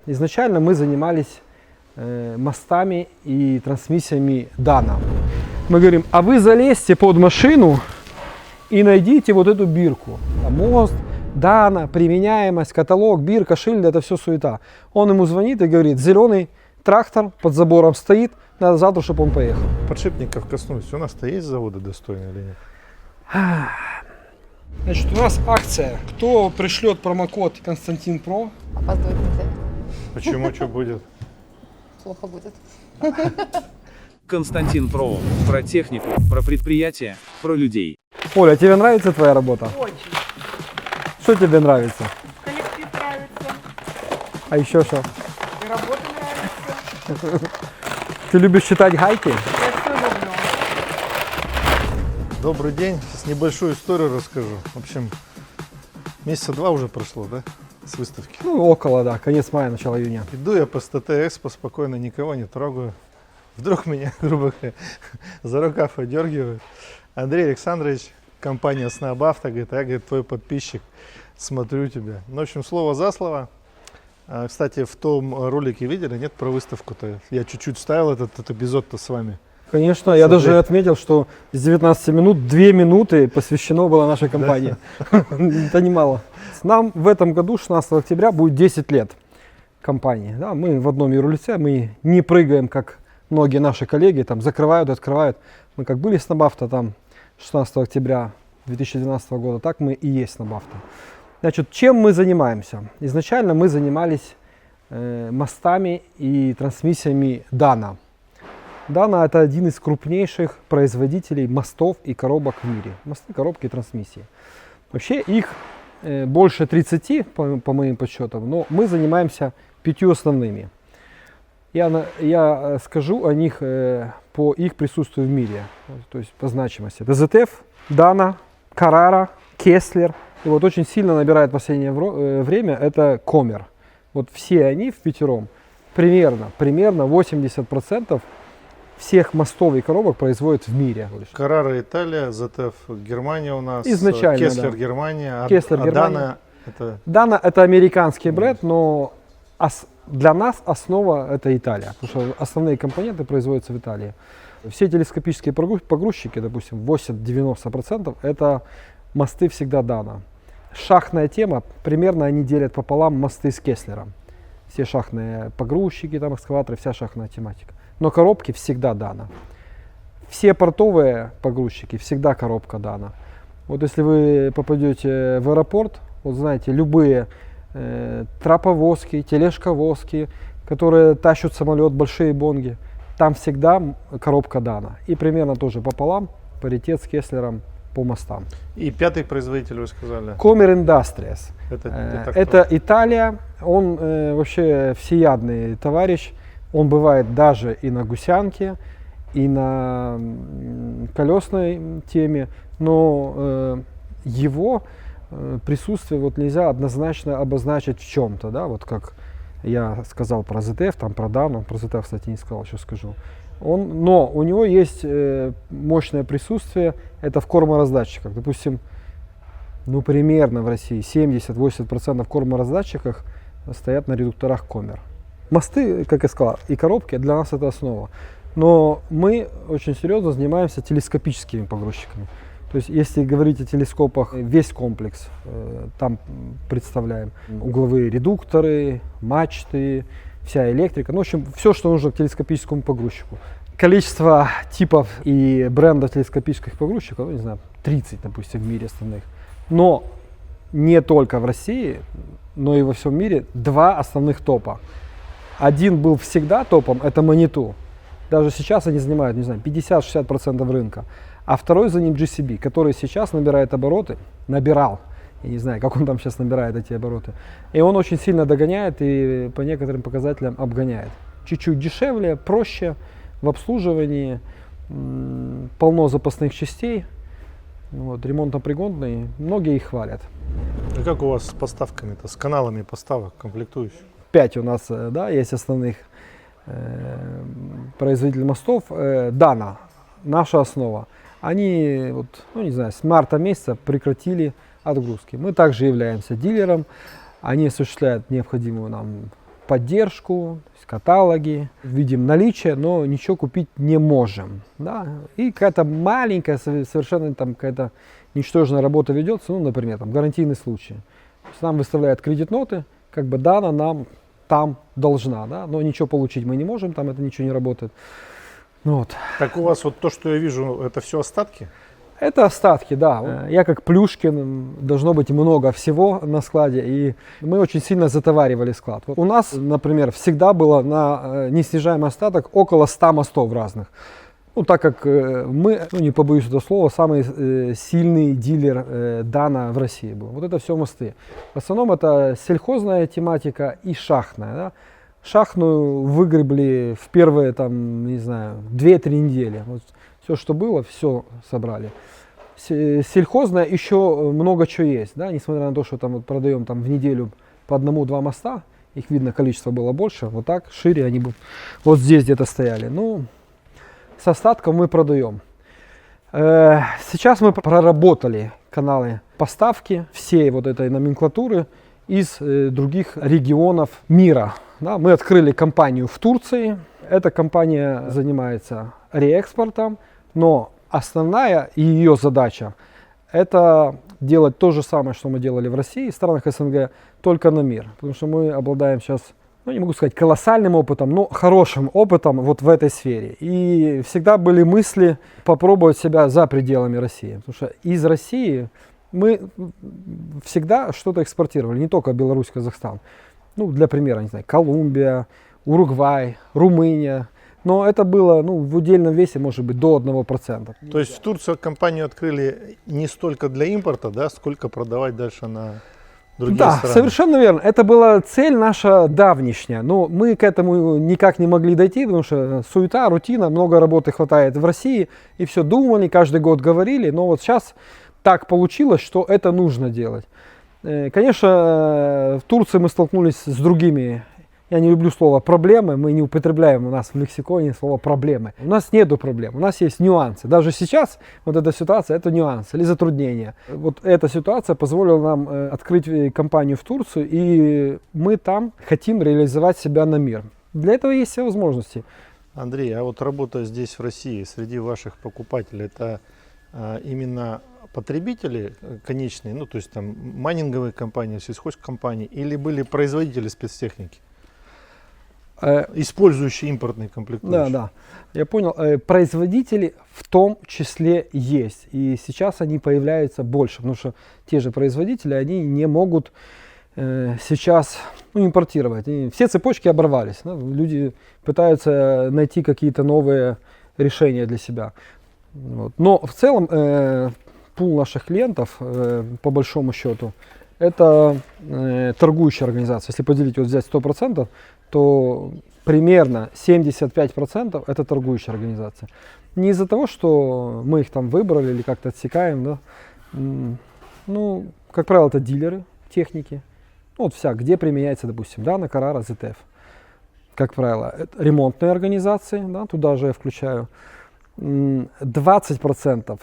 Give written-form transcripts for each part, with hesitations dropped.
Изначально мы занимались мостами и трансмиссиями Дана. Мы говорим, а вы залезьте под машину и найдите вот эту бирку. Мост, Дана, применяемость, каталог, бирка, шильд, это все суета. Он ему звонит и говорит, зеленый трактор под забором стоит, надо завтра, чтобы он поехал. Подшипников коснулись. У нас-то есть заводы достойные или нет? Значит, у нас акция. Кто пришлет промокод Константин Про? Опаздывать нельзя. Почему? Что будет? Плохо будет. Константин Про. Про технику, про предприятия, про людей. Оля, тебе нравится твоя работа? Очень. Что тебе нравится? Коллектив нравится, А еще что? и работа нравится. Ты любишь читать гайки? Я все люблю. Добрый день. Сейчас небольшую историю расскажу. В общем, месяца 2 уже прошло, да, с выставки. Ну, около, да, конец мая, начало июня. Иду я по СТТ-Экспо, спокойно, никого не трогаю. Вдруг меня, грубо говоря, за рукав одергивают. Андрей Александрович, компания Снабавто, говорит, я, говорит, твой подписчик, смотрю тебя. Ну, в общем, слово за слово. Кстати, в том ролике видели, нет, про выставку-то? Я чуть-чуть вставил этот эпизод-то с вами. Конечно, я Смотри. даже отметил, что с 19 минут 2 минуты посвящено было нашей компании. Это немало. Нам в этом году, 16 октября, будет 10 лет компании. Да, мы в одном юрлице, мы не прыгаем, как многие наши коллеги, там закрывают, открывают. Мы как были с Снабавто там 16 октября 2012 года, так мы и есть Снабавто. Значит, чем мы занимаемся? Изначально мы занимались мостами и трансмиссиями Дана. Дана — это один из крупнейших производителей мостов и коробок в мире. Мосты, коробки и трансмиссии. Вообще их больше 30, по моим подсчетам, но мы занимаемся 5 основными. Я скажу о них по их присутствию в мире, то есть по значимости. ДЗТФ, Дана, Carrara, Kessler. И вот очень сильно набирает в последнее время это Комер. Вот все они впятером примерно 80% всех мостов и коробок производят в мире. Carrara Италия, ЗТФ Германия у нас, Изначально, Кеслер да. Германия, Кеслер, Германия. Дана это... Дана — это американский бренд, но для нас основа — это Италия, потому что основные компоненты производятся в Италии. Все телескопические погрузчики, допустим, 80-90% это мосты всегда Дана. Шахтная тема, примерно они делят пополам мосты с Кеслером. Все шахтные погрузчики, там экскаваторы, вся шахтная тематика. Но коробки всегда Дана. Все портовые погрузчики всегда коробка Дана. Вот если вы попадете в аэропорт, вот знаете, любые траповозки, тележковозки, которые тащат самолет, большие бонги, там всегда коробка Дана. И примерно тоже пополам паритет с Кеслером по мостам. И 5-й производитель, вы сказали? Comer Industries. Это Италия. Он вообще всеядный товарищ. Он бывает даже и на гусянке, и на колесной теме. Но его присутствие вот нельзя однозначно обозначить в чем-то. Да? Вот как я сказал про ZTF, там про Дану. Про ZTF, кстати, не сказал, сейчас скажу. Но у него есть мощное присутствие, это в кормораздатчиках. Допустим, ну примерно в России 70-80% кормораздатчиках стоят на редукторах Комер. Мосты, как я сказал, и коробки для нас это основа. Но мы очень серьезно занимаемся телескопическими погрузчиками. То есть, если говорить о телескопах, весь комплекс там представляем. Угловые редукторы, мачты, вся электрика, ну, в общем, все, что нужно к телескопическому погрузчику. Количество типов и брендов телескопических погрузчиков, ну, не знаю, 30, допустим, в мире основных. Но не только в России, но и во всем мире 2 основных топа. Один был всегда топом, это Manitou. Даже сейчас они занимают, не знаю, 50-60% рынка. А второй за ним GCB, который сейчас набирает обороты, набирал. Я не знаю, как он там сейчас набирает эти обороты. И он очень сильно догоняет и по некоторым показателям обгоняет. Чуть-чуть дешевле, проще в обслуживании, полно запасных частей, вот, ремонтопригодный, многие их хвалят. И как у вас с поставками-то, с каналами поставок комплектующих? 5 у нас, да, есть основных производителей мостов. Дана, наша основа. Они, вот, ну, не знаю, с марта месяца прекратили отгрузки. Мы также являемся дилером. Они осуществляют необходимую нам поддержку, то есть каталоги, видим наличие, но ничего купить не можем. Да? И какая-то маленькая, совершенно там какая-то ничтожная работа ведется, ну, например, там, гарантийный случай. То есть нам выставляют кредит-ноты, как бы Дана нам там должна, да? Но ничего получить мы не можем, там это ничего не работает. Вот. Так у вас вот то, что я вижу, это все остатки? Это остатки, да. Я как Плюшкин, должно быть много всего на складе, и мы очень сильно затоваривали склад. Вот у нас, например, всегда было на неснижаемый остаток около 100 мостов разных. Ну, так как мы, ну, не побоюсь этого слова, самый сильный дилер Дана в России был. Вот это все мосты. В основном это сельхозная тематика и шахтная. Да? Шахтную выгребли в первые, там, не знаю, 2-3 недели. Вот все, что было, все собрали. Сельхозная еще много чего есть. Да? Несмотря на то, что там вот продаем там, в неделю по 1-2 моста, их видно, количество было больше. Вот так, шире они бы вот здесь где-то стояли. Ну, с остатком мы продаем. Сейчас мы проработали каналы поставки всей вот этой номенклатуры из других регионов мира. Да, мы открыли компанию в Турции. Эта компания занимается реэкспортом, но основная ее задача это делать то же самое, что мы делали в России, в странах СНГ, только на мир. Потому что мы обладаем сейчас, ну, не могу сказать колоссальным опытом, но хорошим опытом вот в этой сфере. И всегда были мысли попробовать себя за пределами России. Потому что из России мы всегда что-то экспортировали, не только Беларусь, Казахстан. Ну, для примера, не знаю, Колумбия, Уругвай, Румыния. Но это было, ну, в удельном весе, может быть, до 1%. То есть в Турции компанию открыли не столько для импорта, да, сколько продавать дальше на другие да, страны? Совершенно верно. Это была цель наша давнишняя. Но мы к этому никак не могли дойти, потому что суета, рутина, много работы хватает в России. И все думали, каждый год говорили. Но вот сейчас так получилось, что это нужно делать. Конечно, в Турции мы столкнулись с другими, я не люблю слово проблемы, мы не употребляем у нас в лексиконе слово проблемы. У нас нету проблем, у нас есть нюансы. Даже сейчас вот эта ситуация, это нюансы или затруднения. Вот эта ситуация позволила нам открыть компанию в Турцию, и мы там хотим реализовать себя на мир. Для этого есть все возможности. Андрей, а вот работа здесь в России, среди ваших покупателей, это именно потребители конечные, ну то есть там майнинговые компании, сельхозкомпании, или были производители спецтехники, использующие импортные комплектующие? Да, я понял. Производители в том числе есть, и сейчас они появляются больше, потому что те же производители, они не могут сейчас импортировать. И все цепочки оборвались, да? Люди пытаются найти какие-то новые решения для себя. Вот. Но в целом пул наших клиентов, по большому счету, это торгующая организация. Если поделить, вот взять 100%, то примерно 75% это торгующая организация. Не из-за того, что мы их там выбрали или как-то отсекаем, да? Ну, как правило, это дилеры техники. Ну, вот вся, где применяется, допустим, Dana, Carrara, ZTF. Как правило, это ремонтные организации, да, туда же я включаю. 20%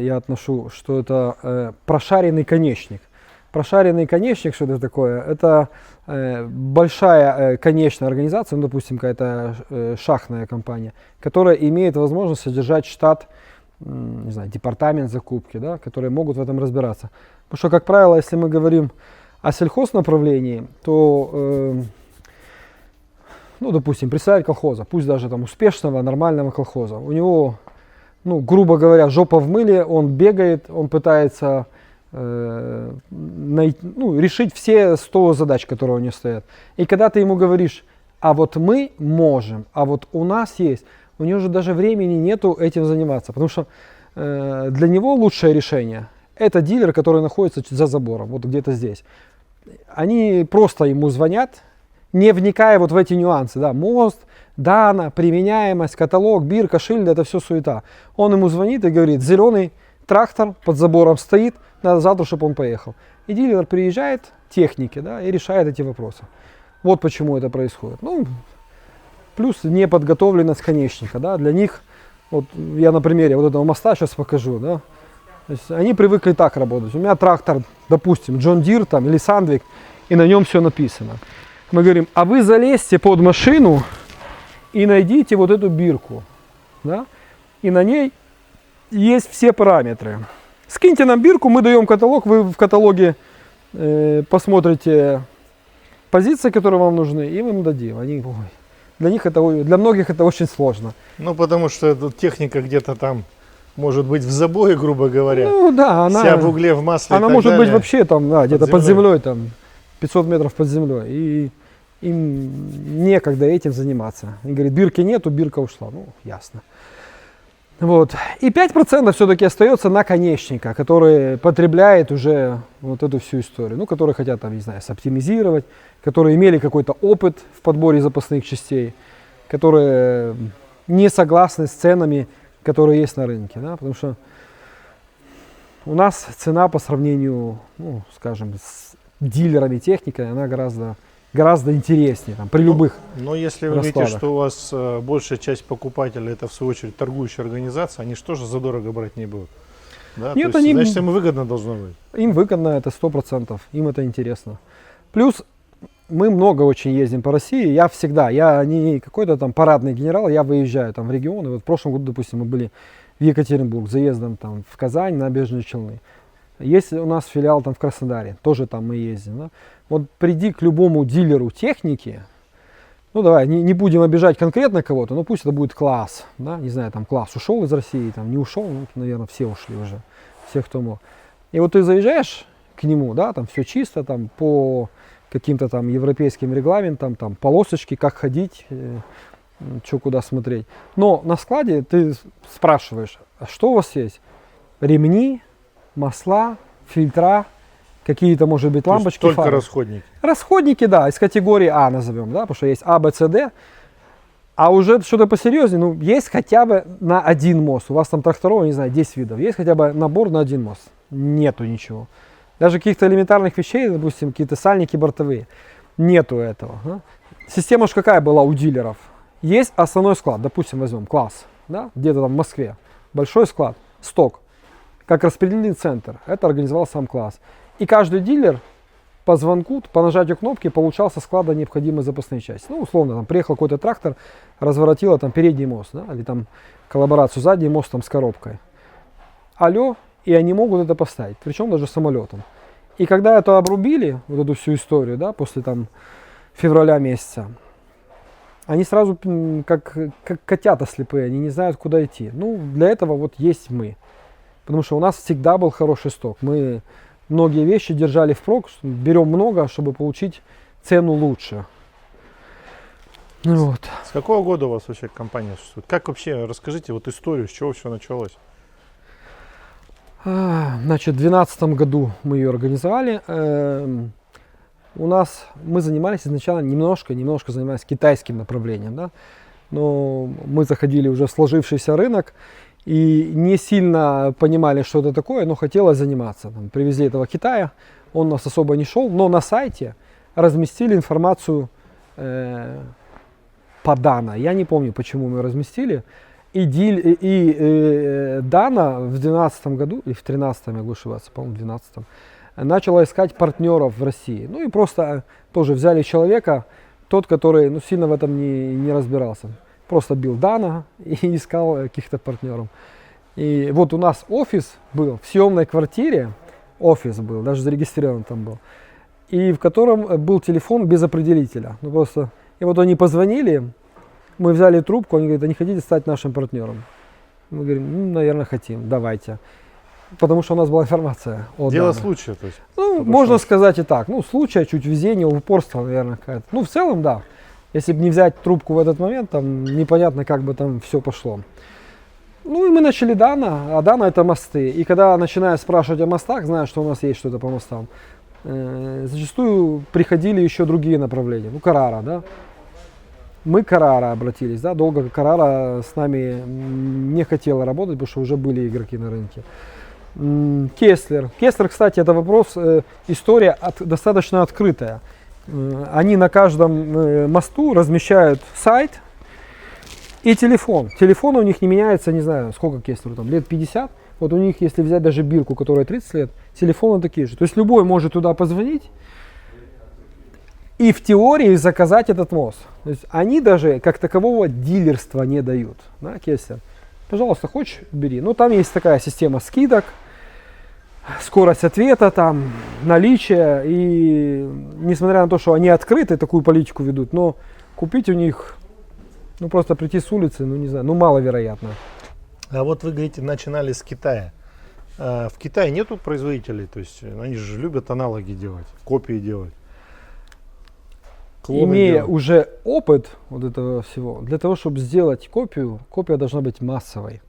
я отношу, что это прошаренный конечник. Прошаренный конечник, что это такое? Это большая конечная организация, ну, допустим, какая-то шахтная компания, которая имеет возможность содержать штат, не знаю, департамент закупки, да, которые могут в этом разбираться. Потому что, как правило, если мы говорим о сельхознаправлении, то ну, допустим, представитель колхоза, пусть даже там успешного, нормального колхоза, у него, ну, грубо говоря, жопа в мыле, он бегает, он пытается решить все 100 задач, которые у него стоят. И когда ты ему говоришь, а вот мы можем, а вот у нас есть, у него же даже времени нету этим заниматься, потому что для него лучшее решение – это дилер, который находится за забором, вот где-то здесь. Они просто ему звонят, не вникая вот в эти нюансы, да, мост, Dana, применяемость, каталог, бирка, шильд, это все суета. Он ему звонит и говорит, зеленый трактор под забором стоит, надо завтра, чтобы он поехал. И дилер приезжает, техники, да, и решает эти вопросы. Вот почему это происходит. Ну, плюс неподготовленность конечника, да, для них, вот я на примере вот этого моста сейчас покажу, да, то есть они привыкли так работать. У меня трактор, допустим, John Deere там, или Sandvik, и на нем все написано. Мы говорим, а вы залезьте под машину и найдите вот эту бирку. Да? И на ней есть все параметры. Скиньте нам бирку, мы даем каталог, вы в каталоге посмотрите позиции, которые вам нужны, и мы им дадим. Они, ой, для многих это очень сложно. Ну, потому что эта техника где-то там может быть в забое, грубо говоря. Ну да, Вся в угле, в масле. она и так может быть далее. вообще там, да, где-то под землей. землей, там 500 метров под землей. И им некогда этим заниматься. И говорит, бирки нету, бирка ушла. Ну, ясно. Вот. И 5% все-таки остается наконечника, который потребляет уже вот эту всю историю. Ну, которые хотят, там, не знаю, соптимизировать, которые имели какой-то опыт в подборе запасных частей, которые не согласны с ценами, которые есть на рынке. Да? Потому что у нас цена по сравнению, ну, скажем, с дилерами техники, она гораздо интереснее там, при любых. Но если вы видите, раскладах. что у вас большая часть покупателей это в свою очередь торгующая организация, они же тоже задорого брать не будут. Да? Нет, То есть, они- значит, им выгодно должно быть. Им выгодно это 100%, им это интересно. Плюс мы много очень ездим по России. Я не какой-то там парадный генерал, я выезжаю там в регионы. Вот в прошлом году, допустим, мы были в Екатеринбург, заездом там в Казань, Набережные Челны. Есть у нас филиал там в Краснодаре, тоже там мы ездим. Да? Вот приди к любому дилеру техники, ну давай, не будем обижать конкретно кого-то, но пусть это будет класс, да? Не знаю, там класс ушел из России, там не ушел, ну, наверное, все ушли уже, все, кто мог. И вот ты заезжаешь к нему, да, там все чисто, там по каким-то там европейским регламентам, там полосочки, как ходить, что куда смотреть. Но на складе ты спрашиваешь, а что у вас есть? Ремни, масла, фильтра, какие-то, может быть, То есть лампочки, только фары. расходники. Расходники, да, из категории А назовем, да, потому что есть А, Б, С, Д. А уже что-то посерьезнее, ну, есть хотя бы на один мост. У вас там тракторов, не знаю, 10 видов. Есть хотя бы набор на один мост. Нету ничего. Даже каких-то элементарных вещей, допустим, какие-то сальники бортовые. Нету этого. Да? Система же какая была у дилеров? Есть основной склад, допустим, возьмем класс, да, где-то там в Москве. Большой склад, сток. Как распределительный центр. Это организовал сам класс. И каждый дилер по звонку, по нажатию кнопки получал со склада необходимые запасные части. Ну, условно, там приехал какой-то трактор, разворотило там передний мост, да, или там коллаборацию задний мост там с коробкой. Алло, и они могут это поставить, причем даже самолетом. И когда это обрубили, вот эту всю историю, да, после там февраля месяца, они сразу как котята слепые, они не знают, куда идти. Ну, для этого вот есть мы. Потому что у нас всегда был хороший сток. Мы многие вещи держали впрок, берем много, чтобы получить цену лучше. Ну вот. С какого года у вас вообще компания существует? Как вообще, расскажите вот историю, с чего все началось? Значит, в 2012 году мы ее организовали. Мы занимались изначально немножко занимались китайским направлением, да? Но мы заходили уже в сложившийся рынок и не сильно понимали, что это такое, но хотелось заниматься. Там, привезли этого Китая, он у нас особо не шел, но на сайте разместили информацию по Дана. Я не помню, почему мы разместили. И Дана в 2012 году, или в 2013, я могу ошибаться, по-моему, в 2012, начала искать партнеров в России. Ну и просто тоже взяли человека, тот, который сильно в этом не разбирался. Просто бил Дана и искал каких-то партнеров. И вот у нас офис был в съемной квартире, офис был, даже зарегистрирован там был, и в котором был телефон без определителя. Ну просто, и вот они позвонили, мы взяли трубку, они говорят, а не хотите стать нашим партнером? Мы говорим, ну, наверное, хотим, давайте. Потому что у нас была информация о Дело Дане. случая, то есть. Ну, по можно большому сказать и так. Ну, случай, чуть везение, упорство, наверное, какая-то. Ну, в целом, да. Если бы не взять трубку в этот момент, там непонятно, как бы там все пошло. Ну, и мы начали Дана, а Дана это мосты. И когда начинаю спрашивать о мостах, знаю, что у нас есть что-то по мостам, зачастую приходили еще другие направления. Ну, Карара, да. Мы к Карара обратились, да. Долго Карара с нами не хотела работать, потому что уже были игроки на рынке. Кеслер. Кеслер, кстати, это вопрос, история достаточно открытая. Они на каждом мосту размещают сайт и телефон. Телефон у них не меняется, не знаю, сколько Кеслеру, там, лет 50. Вот у них, если взять даже бирку, которая 30 лет, телефоны такие же. То есть любой может туда позвонить и в теории заказать этот мост. То есть они даже как такового дилерства не дают. Да, Кестя? Пожалуйста, хочешь, бери. Ну, там есть такая система скидок, скорость ответа, там, наличие. И несмотря на то, что они открыты, такую политику ведут, но купить у них, ну, просто прийти с улицы, ну, не знаю, ну, маловероятно. А вот вы говорите, начинали с Китая. В Китае нету производителей, то есть они же любят аналоги делать, копии делать. Клоны Имея делать. уже опыт вот этого всего, для того, чтобы сделать копию, копия должна быть массовой.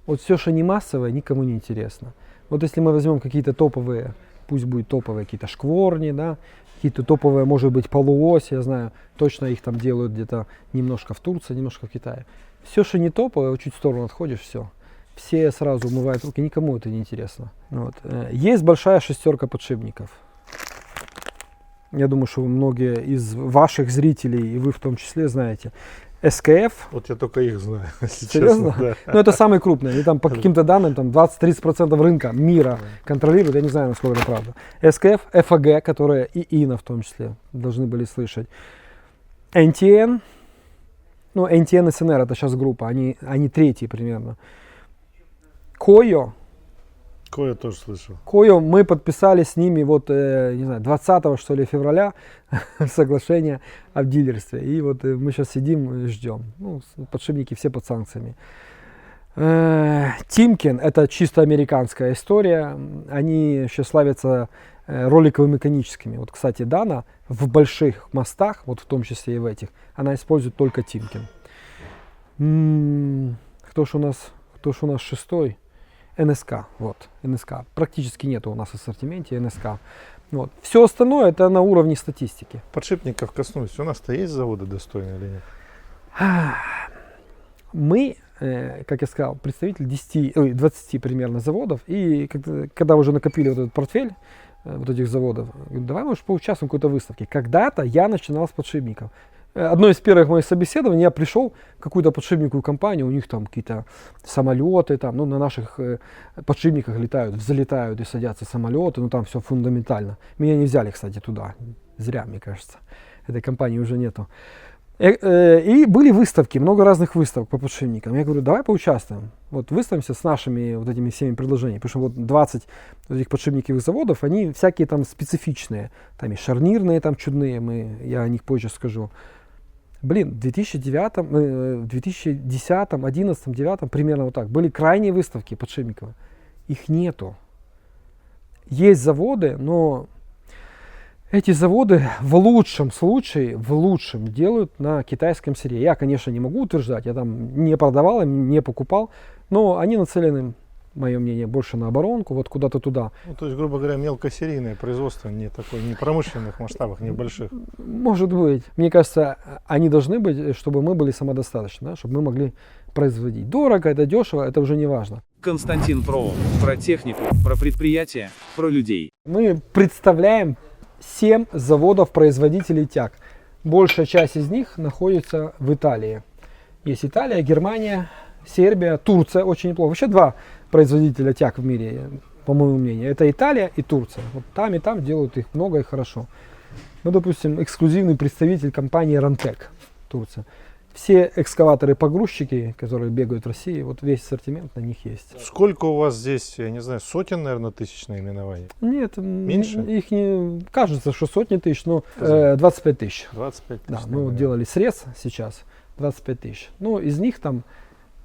Вот все, что не массовое, никому не интересно. Вот если мы возьмем какие-то топовые, пусть будет топовые какие-то шкворни, да, какие-то топовые, может быть, полуось, я знаю, точно их там делают где-то немножко в Турции, немножко в Китае. Все, что не топовое, вот чуть в сторону отходишь, все. Все сразу умывают руки, никому это не интересно. Вот. Есть большая шестерка подшипников. Я думаю, что многие из ваших зрителей, и вы в том числе, знаете. SKF. Вот я только их знаю, если Серьезно? честно. Да. Ну, это самый крупный. Они там по каким-то данным там 20-30% рынка мира контролируют. Я не знаю, насколько это правда. SKF, FAG, которые и INA в том числе должны были слышать. NTN. Ну, NTN и SNR это сейчас группа. Они третьи примерно. Койо. Кое тоже слышал. Койо, мы подписали с ними вот, не знаю, 20 что ли февраля соглашение о дилерстве. И вот мы сейчас сидим и ждем. Ну, подшипники все под санкциями. Тимкин, это чисто американская история. Они еще славятся роликово-механическими. Вот, кстати, Дана в больших мостах, вот в том числе и в этих, она использует только Тимкин. Кто ж у нас шестой? НСК, вот, НСК. Практически нет у нас в ассортименте НСК. Вот. Все остальное это на уровне статистики. Подшипников коснусь. У нас-то есть заводы достойные или нет? Мы, как я сказал, представитель 20 примерно заводов. И когда уже накопили вот этот портфель вот этих заводов, говорю, давай, может, поучаствуем в какой-то выставке. Когда-то я начинал с подшипников. Одно из первых моих собеседований, я пришел в какую-то подшипниковую компанию, у них там какие-то самолеты, там, ну, на наших подшипниках летают, взлетают и садятся самолеты, ну там все фундаментально. Меня не взяли, кстати, туда, зря, мне кажется, этой компании уже нету. И были выставки, много разных выставок по подшипникам. Я говорю, давай поучаствуем, вот выставимся с нашими вот этими всеми предложениями, потому что вот 20 этих подшипниковых заводов, они всякие там специфичные, там и шарнирные, там чудные, я о них позже скажу. Блин, в 2009, 2010, 2011, 2009 примерно вот так были крайние выставки подшипников. Их нету. Есть заводы, но эти заводы в лучшем случае, делают на китайском сырье. Я, конечно, не могу утверждать, я там не продавал, не покупал, но они нацелены, мое мнение, больше на оборонку, вот куда-то туда. Ну, то есть, грубо говоря, мелкосерийное производство, не промышленных масштабах, не больших. Может быть. Мне кажется, они должны быть, чтобы мы были самодостаточны, да, чтобы мы могли производить. Дорого, это дешево, это уже не важно. Константин Фролов. Про технику, про предприятия, про людей. Мы представляем 7 заводов-производителей тяг. Большая часть из них находится в Италии. Есть Италия, Германия, Сербия, Турция, очень неплохо. Вообще 2 производителя тяг в мире, по моему мнению. Это Италия и Турция. Вот там и там делают их много и хорошо. Ну, допустим, эксклюзивный представитель компании Рантек, Турция. Все экскаваторы-погрузчики, которые бегают в России, вот весь ассортимент на них есть. Сколько у вас здесь, я не знаю, сотен, наверное, тысяч наименований? Нет, Меньше? Их не кажется, что сотни тысяч, но 25 тысяч. 25 тысяч. Да, мы вот наименований. делали срез сейчас, 25 тысяч. Ну, из них там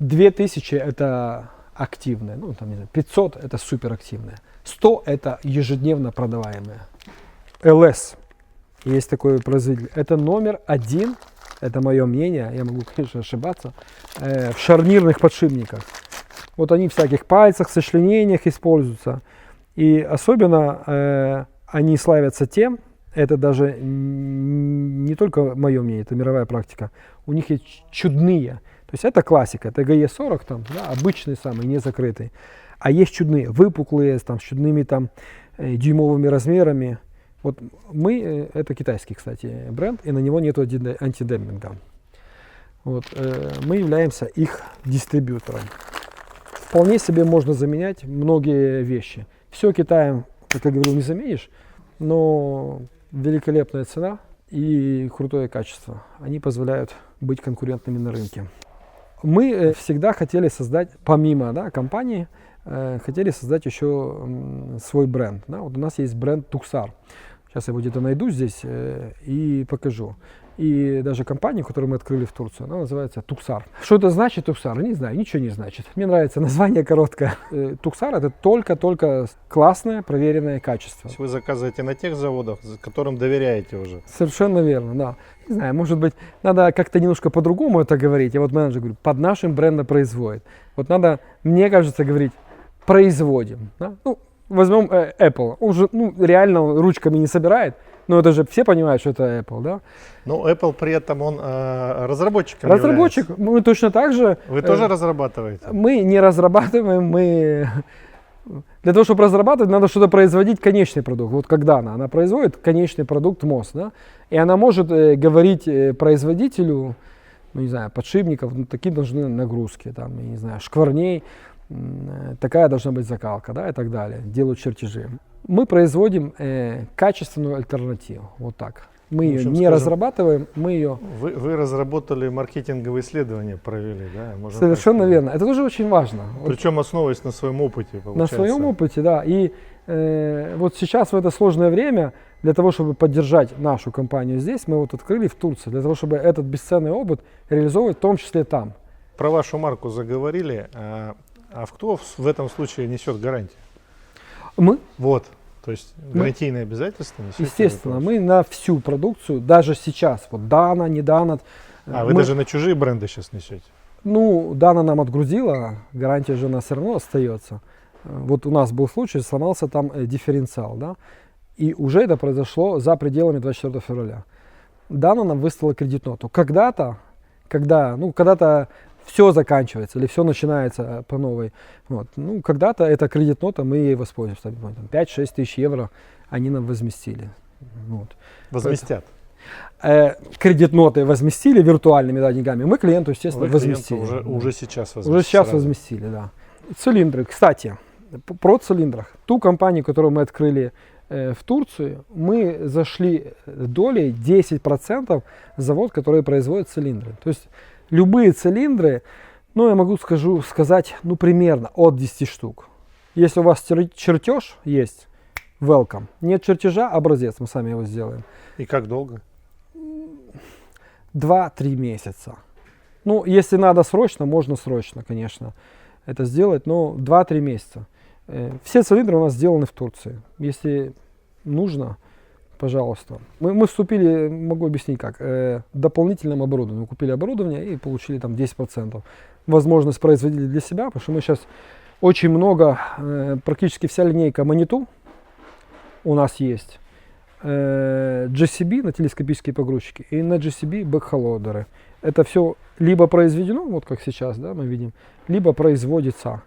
2000 это активные, ну, там, не знаю, 500 это суперактивные, 100 это ежедневно продаваемые. ЛС, есть такой производитель, это номер 1, это мое мнение, я могу, конечно, ошибаться, в шарнирных подшипниках. Вот они в всяких пальцах, сочленениях используются. И особенно они славятся тем, это даже не только мое мнение, это мировая практика, у них есть чудные. То есть это классика, это ГЕ-40, там, да, обычный самый, не закрытый. А есть чудные, выпуклые, там, с чудными там, дюймовыми размерами. Вот мы, это китайский, кстати, бренд, и на него нет антидемпинга. Вот, мы являемся их дистрибьютором. Вполне себе можно заменять многие вещи. Все Китаем, как я говорил, не заменишь, но великолепная цена и крутое качество. Они позволяют быть конкурентными на рынке. Мы всегда хотели создать, помимо компании, хотели создать еще свой бренд. Да? Вот у нас есть бренд Tuxar. Сейчас я его где-то найду здесь и покажу. И даже компания, которую мы открыли в Турции, она называется Tuxar. Что это значит Tuxar? Не знаю, ничего не значит. Мне нравится название короткое. Tuxar это только классное, проверенное качество. То есть вы заказываете на тех заводах, которым доверяете уже. Совершенно верно, да. Не знаю, может быть, надо как-то немножко по-другому это говорить. Я вот менеджер говорю, под нашим брендом производит. Вот надо, мне кажется, говорить производим. Да? Ну, возьмем Apple. Он же реально ручками не собирает. Но это же все понимают, что это Apple, да? Ну, Apple при этом, он разработчиком Разработчик, является. мы точно так же. Вы тоже разрабатываете? Мы не разрабатываем, мы... Для того, чтобы разрабатывать, надо что-то производить, конечный продукт. Вот когда она производит конечный продукт МОЗ, да? И она может говорить производителю, ну, не знаю, подшипников, такие должны нагрузки, там, я не знаю, шкварней, такая должна быть закалка, да, и так далее. Делают чертежи. Мы производим качественную альтернативу, вот так. Мы ее не разрабатываем, мы ее... Вы разработали маркетинговые исследования, провели, да? Можно Совершенно верно. Это тоже очень важно. Причем основываясь на своем опыте, На своем опыте, да. И вот сейчас в это сложное время, для того, чтобы поддержать нашу компанию здесь, мы вот открыли в Турции, для того, чтобы этот бесценный опыт реализовывать, в том числе там. Про вашу марку заговорили, а кто в этом случае несет гарантию? Мы, Вот, то есть гарантийные обязательства несете? естественно, мы на всю продукцию, даже сейчас, вот Dana, не Dana. Вы даже на чужие бренды сейчас несете? Ну, Dana нам отгрузила, гарантия же у нас все равно остается. Вот у нас был случай, сломался там дифференциал, да, и уже это произошло за пределами 24 февраля. Dana нам выставила кредит-ноту. Когда-то все заканчивается или все начинается по новой. Вот. Ну, когда-то эта кредит-нота, мы ей воспользуемся. 5-6 тысяч евро они нам возместили. Вот. Возместят? Кредит-ноты возместили виртуальными деньгами. Мы клиенту, естественно, Вы клиенту возместили. уже сейчас возместили. Уже сейчас сразу. возместили, да. Цилиндры. Кстати, про цилиндрах. Ту компанию, которую мы открыли в Турции, мы зашли долей 10% завод, который производит цилиндры. То есть любые цилиндры, ну, я могу сказать, ну, примерно от 10 штук. Если у вас чертеж есть, welcome. Нет чертежа, образец, мы сами его сделаем. И как долго? 2-3 месяца. Ну, если надо срочно, можно срочно, конечно, это сделать, но 2-3 месяца. Все цилиндры у нас сделаны в Турции. Если нужно, пожалуйста. Мы вступили, могу объяснить как, дополнительным оборудованием. Мы купили оборудование и получили там 10%. Возможность производить для себя, потому что мы сейчас очень много, практически вся линейка Manitou у нас есть. GCB на телескопические погрузчики и на GCB бэкхолдеры. Это все либо произведено, вот как сейчас, да, мы видим, либо производится.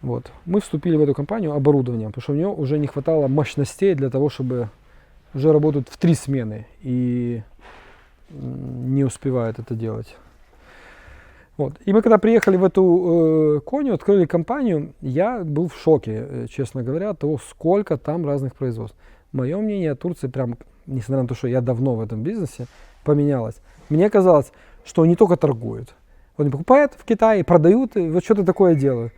Вот. Мы вступили в эту компанию оборудованием, потому что у нее уже не хватало мощностей для того, чтобы уже работают в 3 смены и не успевают это делать. Вот. И мы когда приехали в эту Конию, открыли компанию, я был в шоке, честно говоря, от того, сколько там разных производств. Мое мнение о Турции, прям, несмотря на то, что я давно в этом бизнесе, поменялось. Мне казалось, что они только торгуют. Вот они покупают в Китае, продают, и вот что-то такое делают.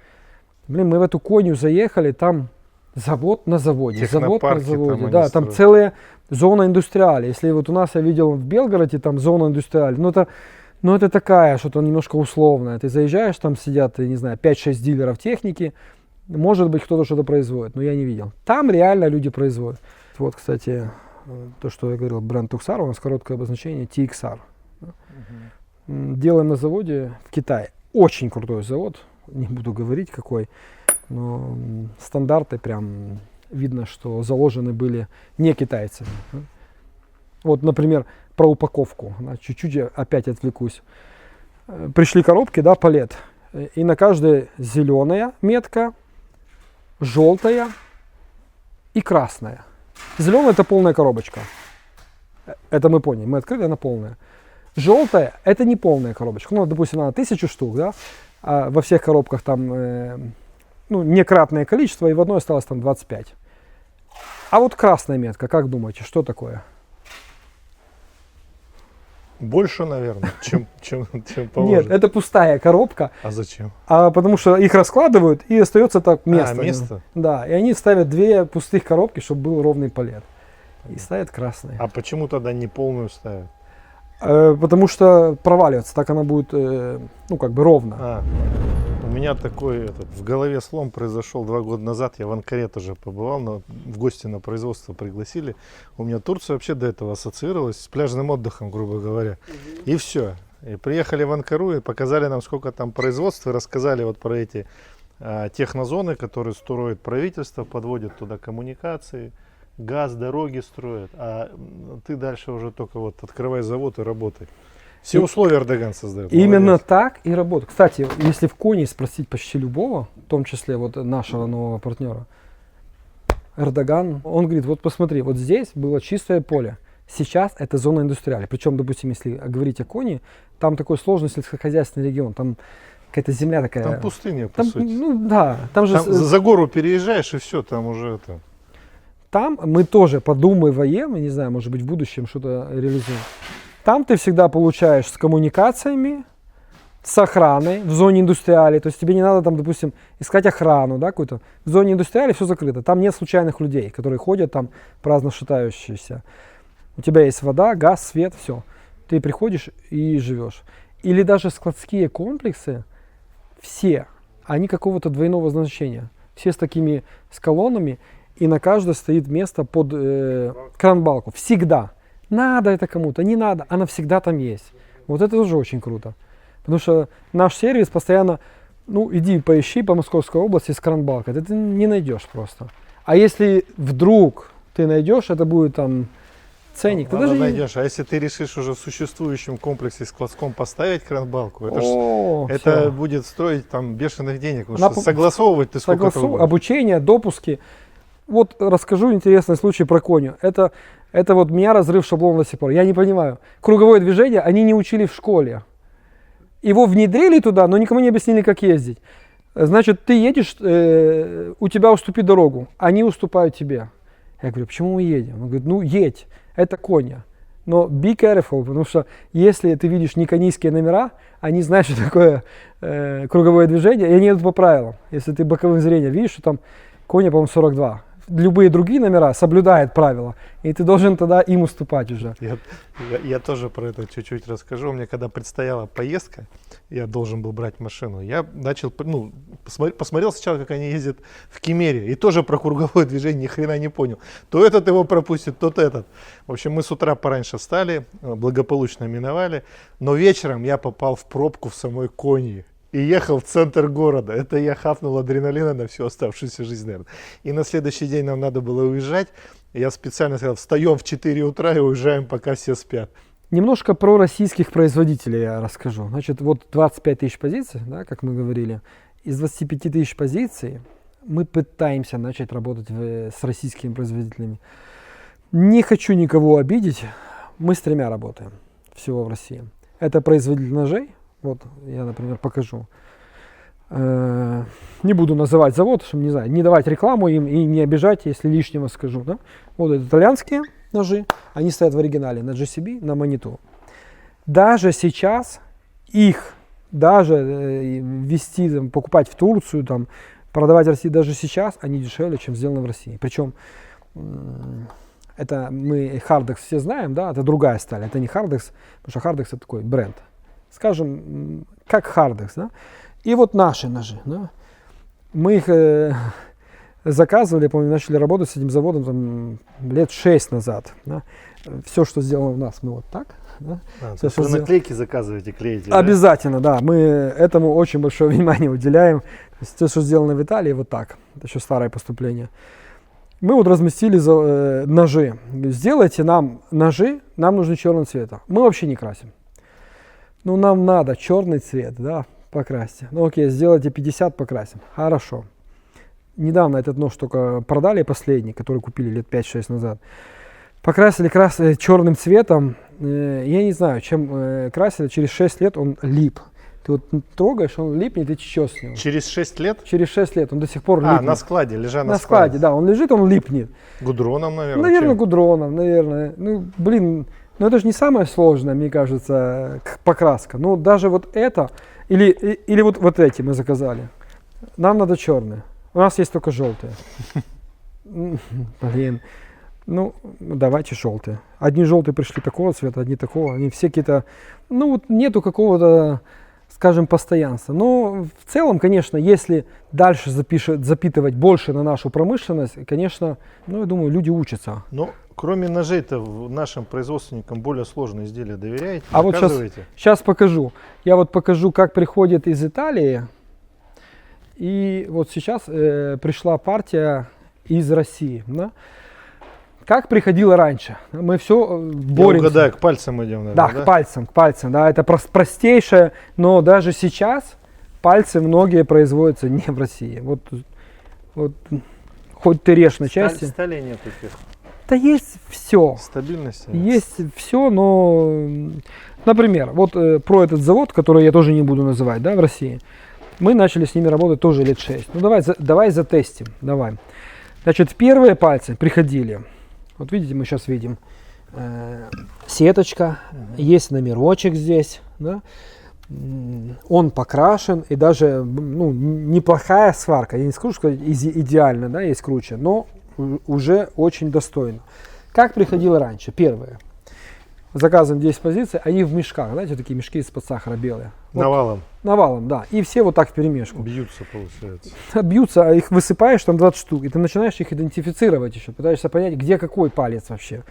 Блин, мы в эту Конию заехали, там завод на заводе, завод на заводе. Да, там целая зона индустриали. Если вот у нас я видел в Белгороде, там зона индустриали, но это такая, что-то немножко условное. Ты заезжаешь, там сидят, не знаю, 5-6 дилеров техники, может быть, кто-то что-то производит, но я не видел. Там реально люди производят. Вот, кстати, то, что я говорил, бренд Tuxar, у нас короткое обозначение TXR. Делаем на заводе в Китае. Очень крутой завод, не буду говорить какой, но стандарты прям видно, что заложены были не китайцами. Вот, например, про упаковку. Чуть-чуть я опять отвлекусь. Пришли коробки, да, палет, и на каждой зеленая метка, желтая и красная. Зеленая — это полная коробочка. Это мы поняли. Мы открыли, она полная. Желтая — это не полная коробочка. Ну, допустим, она 1000 штук, да? А во всех коробках там некратное количество, и в одной осталось там 25. А вот красная метка, как думаете, что такое? Больше, наверное, чем Нет, положено. это пустая коробка, А зачем? потому что их раскладывают и остается так место. место? Да, и они ставят 2 пустых коробки, чтобы был ровный палет. И ставят красные. А почему тогда не полную ставят? Потому что проваливаться, так она будет, ну, как бы ровно. У меня такой в голове слом произошел 2 года назад. Я в Анкаре тоже побывал, но в гости на производство пригласили. У меня Турция вообще до этого ассоциировалась с пляжным отдыхом, грубо говоря. И все. И приехали в Анкару и показали нам, сколько там производств, и рассказали вот про эти технозоны, которые строит правительство, подводят туда коммуникации, газ, дороги строят. А ты дальше уже только вот открывай завод и работай. Все условия Эрдоган создает. Именно Молодец. так и работает. Кстати, если в Коне спросить почти любого, в том числе вот нашего нового партнера, Эрдоган, он говорит, вот посмотри, вот здесь было чистое поле, сейчас это зона индустриали. Причем, допустим, если говорить о Коне, там такой сложный сельскохозяйственный регион, там какая-то земля такая. Там пустыня, по Там, сути. ну да, там же Там за гору переезжаешь, и все, там уже это. там мы тоже подумываем, не знаю, может быть в будущем что-то реализуем. Там ты всегда получаешь с коммуникациями, с охраной в зоне индустриали. То есть тебе не надо там, допустим, искать охрану, да, какую-то. В зоне индустриали все закрыто. Там нет случайных людей, которые ходят там праздно шатающиеся. У тебя есть вода, газ, свет, все. Ты приходишь и живешь. Или даже складские комплексы, все, они какого-то двойного назначения. Все с такими с колоннами, и на каждой стоит место под кран-балку. Всегда. Надо это кому-то, не надо, она всегда там есть. Вот это тоже очень круто. Потому что наш сервис постоянно, ну иди поищи по Московской области с кран-балкой, ты не найдешь просто. А если вдруг ты найдешь, это будет там ценник. Ты даже не... найдешь. А если ты решишь уже в существующем комплексе складском поставить кран-балку, это, О, это всё. будет стоить там бешеных денег. Потому Она что согласовывать ты сколько обучение, допуски. Вот расскажу интересный случай про Коню. Это вот меня разрыв шаблона до сих пор. Я не понимаю. Круговое движение они не учили в школе. Его внедрили туда, но никому не объяснили, как ездить. Значит, ты едешь, у тебя уступи дорогу, они уступают тебе. Я говорю, почему мы едем? Он говорит, ну едь, это Коня. Но be careful, потому что если ты видишь никонийские номера, они знают, что такое круговое движение, и они едут по правилам. Если ты боковым зрением видишь, что там Коня, по-моему, 42. Любые другие номера соблюдают правила, и ты должен тогда им уступать уже. Я тоже про это чуть-чуть расскажу. Мне когда предстояла поездка, я должен был брать машину. Я начал, посмотрел сначала, как они ездят в Кемере, и тоже про круговое движение ни хрена не понял. То этот его пропустит, то этот. В общем, мы с утра пораньше встали, благополучно миновали, но вечером я попал в пробку в самой Коньи. И ехал в центр города. Это я хапнул адреналина на всю оставшуюся жизнь, наверное. И на следующий день нам надо было уезжать. Я специально сказал, встаем в 4 утра и уезжаем, пока все спят. Немножко про российских производителей я расскажу. Значит, вот 25 тысяч позиций, да, как мы говорили. Из 25 тысяч позиций мы пытаемся начать работать с российскими производителями. Не хочу никого обидеть. Мы с 3 работаем всего в России. Это производитель ножей. Вот, я, например, покажу. Не буду называть завод, чтобы, не знаю, не давать рекламу им и не обижать, если лишнего скажу. Да? Вот это итальянские ножи, они стоят в оригинале на GCB, на Manitou. Даже сейчас их, даже везти, там, покупать в Турцию, там, продавать в России, даже сейчас они дешевле, чем сделаны в России. Причем это мы Hardex все знаем, да, это другая сталь, это не Hardex, потому что Hardex это такой бренд. Скажем, как Hardex, да? И вот наши ножи, да? Мы их заказывали, я помню, начали работать с этим заводом там, лет 6 назад. Да? Все, что сделано у нас, мы вот так. Да? То есть вы наклейки заказываете, клеите? Обязательно, да. Мы этому очень большое внимание уделяем. То есть то, что сделано в Италии, вот так. Это еще старое поступление. Мы вот разместили ножи. Сделайте нам ножи, нам нужны черного цвета. Мы вообще не красим. Ну, нам надо черный цвет, да, покрасьте. Ну, окей, сделайте 50, покрасим. Хорошо. Недавно этот нож только продали, последний, который купили лет 5-6 назад. Покрасили черным цветом. Я не знаю, чем красили. Через 6 лет он лип. Ты вот трогаешь, он липнет и течет с него. Через 6 лет? Через 6 лет. Он до сих пор липнет. На складе, лежа на складе, да. Он лежит, он липнет. Гудроном, наверное? Наверное, гудроном, наверное. Ну, блин, Но это же не самое сложное, мне кажется, покраска. Ну, даже вот это, или вот эти мы заказали. Нам надо черные. У нас есть только желтые. Блин. Ну, давайте желтые. Одни желтые пришли такого цвета, одни такого. Они все какие-то... Ну, вот нету какого-то, скажем, постоянства. Но в целом, конечно, если дальше запитывать больше на нашу промышленность, конечно, ну, я думаю, люди учатся. Ну, кроме ножей-то нашим производственникам более сложные изделия доверяете? А вот Показываете? сейчас покажу. Я вот покажу, как приходит из Италии. И вот сейчас пришла партия из России. Да? Как приходило раньше? Мы все боремся. Я угадаю, к пальцам идем, наверное, Да, к пальцам, да, это простейшее, но даже сейчас пальцы многие производятся не в России. Вот хоть ты режь на части. Стали нет таких. Да есть все. Стабильности. Есть все, но, например, вот про этот завод, который я тоже не буду называть, да, в России, мы начали с ними работать тоже лет 6. Ну давай затестим, давай. Значит, первые пальцы приходили. Вот видите, мы сейчас видим сеточка, есть номерочек здесь, да? Он покрашен и даже ну, неплохая сварка. Я не скажу, что идеально, да, есть круче, но уже очень достойно. Как приходило раньше? Первые. Заказываем 10 позиций, они в мешках, знаете, такие мешки из-под сахара белые. Вот, Навалом. навалом, да. И все вот так вперемешку. Бьются, получается. Бьются, а их высыпаешь, там 20 штук, и ты начинаешь их идентифицировать еще, пытаешься понять, где какой палец вообще.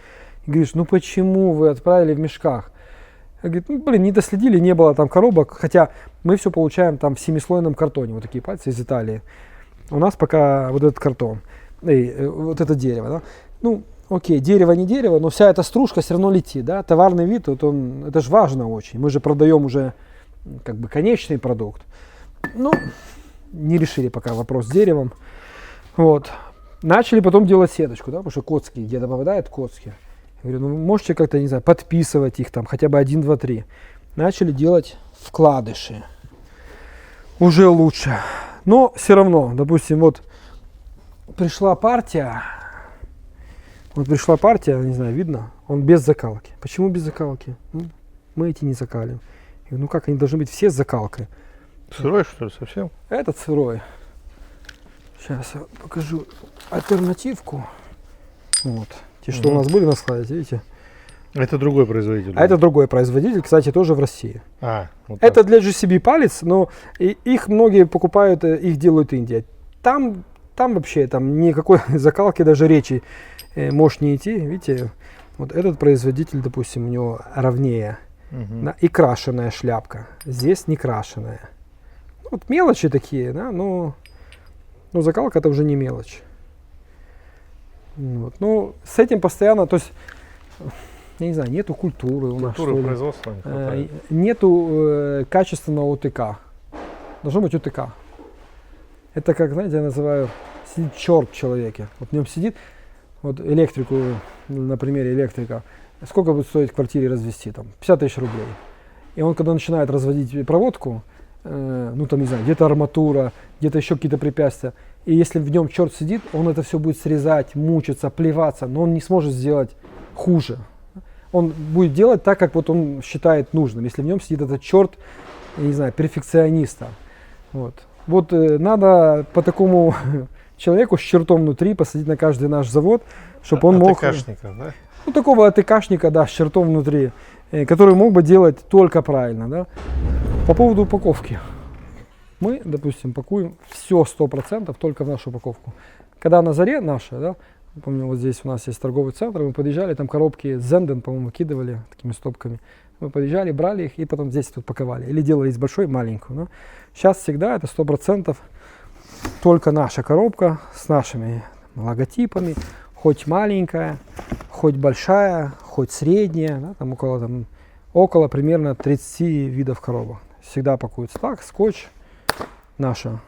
И говоришь, ну почему вы отправили в мешках? Говорит, ну блин, не доследили, не было там коробок, хотя мы все получаем там в семислойном картоне, вот такие пальцы из Италии. У нас пока вот этот картон, вот это дерево, да. Ну, окей, дерево не дерево, но вся эта стружка все равно летит, да. Товарный вид, вот он, это же важно очень. Мы же продаем уже как бы конечный продукт. Ну, не решили пока вопрос с деревом. Вот. Начали потом делать сеточку, да, потому что коцки, где-то попадают коцки. Я говорю, ну вы можете как-то, не знаю, подписывать их там, хотя бы 1, 2, 3. Начали делать вкладыши. Уже лучше. Но все равно, допустим, вот пришла партия, не знаю, видно, он без закалки. Почему без закалки? Ну, мы эти не закалим. Я говорю, ну как, они должны быть все с закалкой. Сырой, что ли, совсем? Этот сырой. Сейчас я покажу альтернативку. Вот. Те, что у нас были на складе, видите? Это другой производитель. А это другой производитель, кстати, тоже в России. Вот Это так. для GCB палец, но их многие покупают, их делают Индия. Там вообще там никакой закалки даже речи может не идти. Видите, вот этот производитель, допустим, у него ровнее. Да, и крашеная шляпка. Здесь не крашеная. Вот мелочи такие, да, но закалка это уже не мелочь. Вот. Ну, с этим постоянно, то есть, я не знаю, нету культуры у нас, Культуры что ли. производства не хватает. Нету качественного УТК. Должно быть УТК. Это как, знаете, я называю, сидит черт в человеке. Вот в нем сидит, вот электрику, на примере электрика, сколько будет стоить в квартире развести? Там 50 тысяч рублей. И он, когда начинает разводить проводку, ну там, не знаю, где-то арматура, где-то еще какие-то препятствия, и если в нем черт сидит, он это все будет срезать, мучиться, плеваться, но он не сможет сделать хуже. Он будет делать так, как вот он считает нужным, если в нем сидит этот черт, я не знаю, перфекциониста. Вот надо по такому человеку с чертом внутри посадить на каждый наш завод, чтобы он мог... АТКшника, да? Ну, такого АТКшника, да, с чертом внутри, который мог бы делать только правильно, да. По поводу упаковки. Мы, допустим, пакуем все 100% только в нашу упаковку. Когда на заре наша, да, помню, вот здесь у нас есть торговый центр, мы подъезжали, там коробки Zenden, по-моему, выкидывали такими стопками. Мы подъезжали, брали их и потом здесь тут паковали. Или делали из большой маленькую. Да. Сейчас всегда это 100% только наша коробка с нашими логотипами. Хоть маленькая, хоть большая, хоть средняя, да, там около примерно 30 видов коробок. Всегда пакуются так, скотч, наша.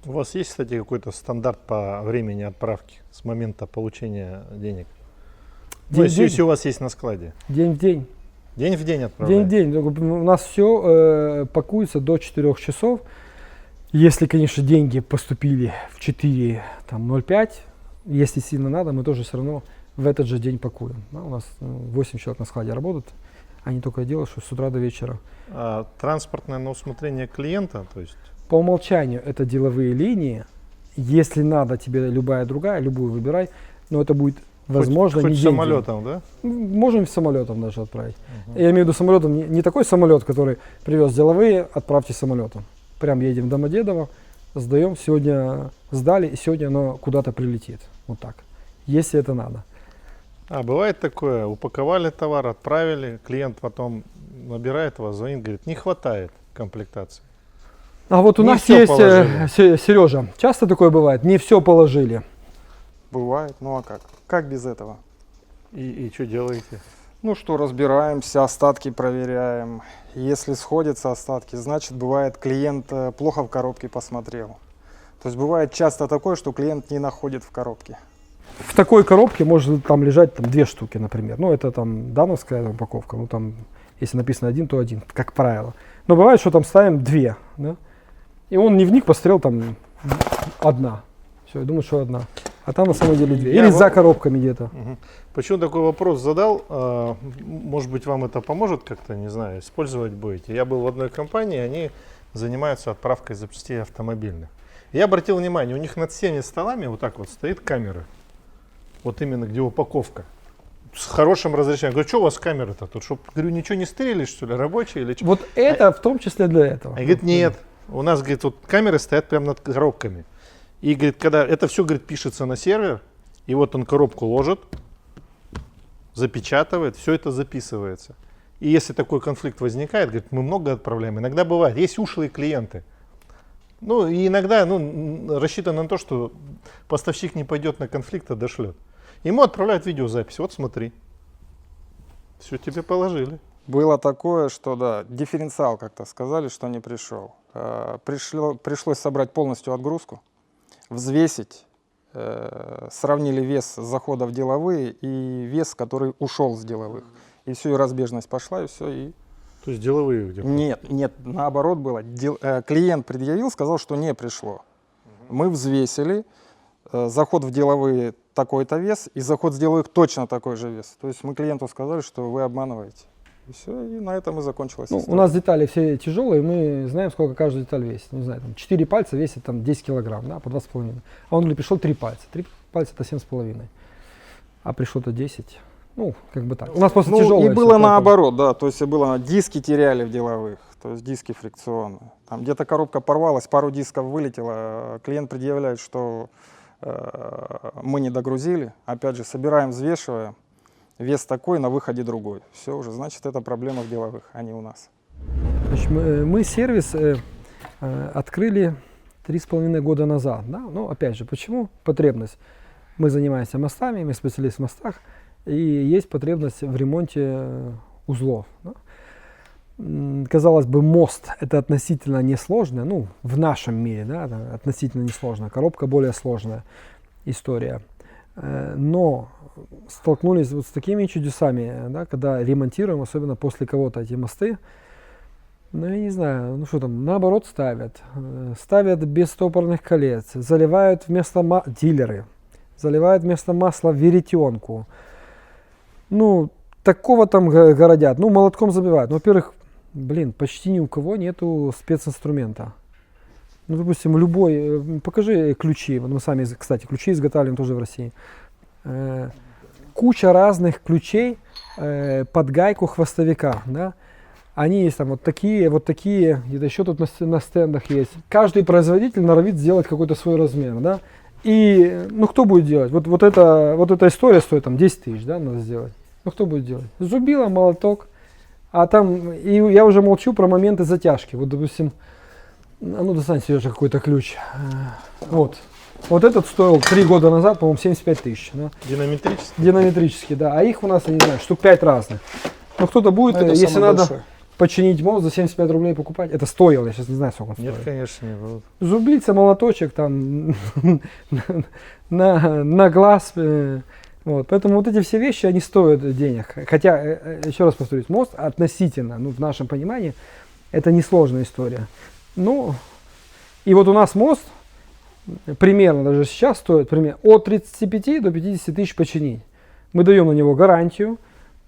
У вас есть, кстати, какой-то стандарт по времени отправки с момента получения денег? День в Если день. у вас есть на складе. День в день. День в день отправляете? День в день. У нас все пакуется до 4 часов. Если, конечно, деньги поступили в 4:05, если сильно надо, мы тоже все равно в этот же день пакуем. Да, у нас 8 человек на складе работают, они только делают, что с утра до вечера. А транспортное на усмотрение клиента, то есть По умолчанию это деловые линии. Если надо тебе любая другая, любую выбирай, но это будет возможно хоть не день-день. самолетом, да? Можем самолетом даже отправить. Я имею в виду самолетом, не такой самолет, который привез деловые, отправьте самолетом. Прям едем в Домодедово, сдаем, сегодня сдали, и сегодня оно куда-то прилетит. Вот так. Если это надо. А бывает такое, упаковали товар, отправили, клиент потом набирает вас, звонит, говорит, не хватает комплектации. А вот у Не нас всё есть, положили. Сережа, часто такое бывает, не все положили. Бывает, ну а как? Как без этого? И что делаете? Ну что, разбираемся, остатки проверяем. Если сходятся остатки, значит, бывает, клиент плохо в коробке посмотрел. То есть бывает часто такое, что клиент не находит в коробке. В такой коробке может там лежать там, 2 штуки, например. Ну, это там дановская упаковка. Ну, там, если написано 1, то 1, как правило. Но бывает, что там ставим 2. Да? И он не вник, посмотрел, там 1. Все, я думаю, что 1. А там на самом деле 2. Я Или во- за коробками где-то. Мгм. Почему такой вопрос задал? Может быть, вам это поможет как-то, не знаю, использовать будете. Я был в одной компании, они занимаются отправкой запчастей автомобильных. Я обратил внимание, у них над всеми столами вот так вот стоит камера. Вот именно где упаковка. С хорошим разрешением. Говорю, что у вас камеры-то тут? Чтоб, говорю, ничего не стерили, что ли, рабочие или что? Вот это в том числе для этого. Они говорят, нет, у нас, говорит, вот камеры стоят прямо над коробками. И, говорит, когда это все, говорит, пишется на сервер, и вот он коробку ложит, запечатывает, все это записывается. И если такой конфликт возникает, говорит, мы много отправляем. Иногда бывает, есть ушлые клиенты. Ну, и иногда рассчитано на то, что поставщик не пойдет на конфликт, а дошлет. Ему отправляют видеозапись. Вот смотри. Все тебе положили. Было такое, что да, дифференциал как-то сказали, что не пришел. Пришлось собрать полностью отгрузку, взвесить, сравнили вес захода в деловые и вес, который ушел с деловых. И все, и разбежность пошла, и все, и... То есть деловые где-то. Нет, наоборот было. Клиент предъявил, сказал, что не пришло. Мы взвесили, заход в деловые такой-то вес, и заход с деловых точно такой же вес. То есть мы клиенту сказали, что вы обманываете. И все, и на этом и закончилась Ну, история. у нас детали все тяжелые, мы знаем, сколько каждая деталь весит. Не знаю, там 4 пальца весит там 10 килограмм, да, по 2,5. А он говорит, пришел 3 пальца. 3 пальца это 7,5. А пришло-то 10. Ну, как бы так. У нас просто Ну, тяжелое. и всё, было поэтому. наоборот, да, то есть и было, диски теряли в деловых, то есть диски фрикционные. Там где-то коробка порвалась, пару дисков вылетело, клиент предъявляет, что мы не догрузили, опять же, собираем, взвешиваем, вес такой, на выходе другой. Все уже, значит, это проблема в деловых, а не у нас. Значит, мы сервис открыли 3,5 года назад. Да? Ну, опять же, почему? Потребность. Мы занимаемся мостами, мы специалисты в мостах, и есть потребность в ремонте узлов. Да? Казалось бы, мост это относительно несложно, ну, в нашем мире, да, это относительно несложно. Коробка более сложная история. Но столкнулись вот с такими чудесами, да, когда ремонтируем, особенно после кого-то эти мосты. Ну, я не знаю, ну что там, наоборот ставят. Ставят без стопорных колец, заливают вместо дилеры, заливают вместо масла веретенку. Ну, такого там городят. Ну, молотком забивают. Ну, во-первых, почти ни у кого нету специнструмента. Ну, допустим, любой, покажи ключи. Вот мы сами, кстати, ключи изготавливаем тоже в России. Куча разных ключей под гайку хвостовика, да. Они есть там вот такие, где-то еще тут на стендах есть. Каждый производитель норовит сделать какой-то свой размер, да. И, ну, кто будет делать? Вот эта история стоит там 10 тысяч, да, надо сделать. Ну, кто будет делать? Зубило, молоток. А там, и я уже молчу про моменты затяжки. Вот, допустим, ну, достань, Сережа, какой-то ключ. Вот этот стоил 3 года назад, по-моему, 75 тысяч. Да? Динамитрически? Динамитрически, да. А их у нас, я не знаю, штук 5 разных. Но кто-то будет, Ну, это если самый надо большой. починить мост за 75 рублей покупать. Это стоило, я сейчас не знаю, сколько он Нет, стоит. конечно, не будут. Зубильца, молоточек там на глаз. Вот. Поэтому вот эти все вещи, они стоят денег. Хотя, еще раз повторюсь, мост относительно, ну, в нашем понимании, это несложная история. Ну, и вот у нас мост примерно даже сейчас стоит примерно от 35 до 50 тысяч починить. Мы даем на него гарантию.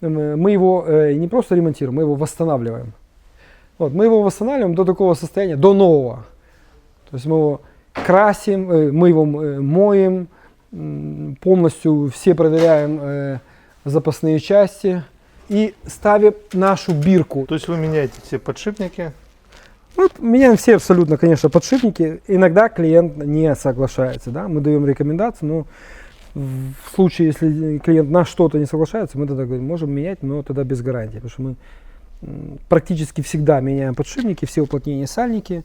Мы его не просто ремонтируем, мы его восстанавливаем. Вот, мы его восстанавливаем до такого состояния, до нового. То есть мы его красим, мы его моем, полностью все проверяем запасные части и ставим нашу бирку. То есть вы меняете все подшипники? Ну, меняем все абсолютно, конечно, подшипники. Иногда клиент не соглашается, да? Мы даем рекомендации, но в случае, если клиент на что-то не соглашается, мы тогда говорим, можем менять, но тогда без гарантии, потому что мы практически всегда меняем подшипники, все уплотнения, сальники,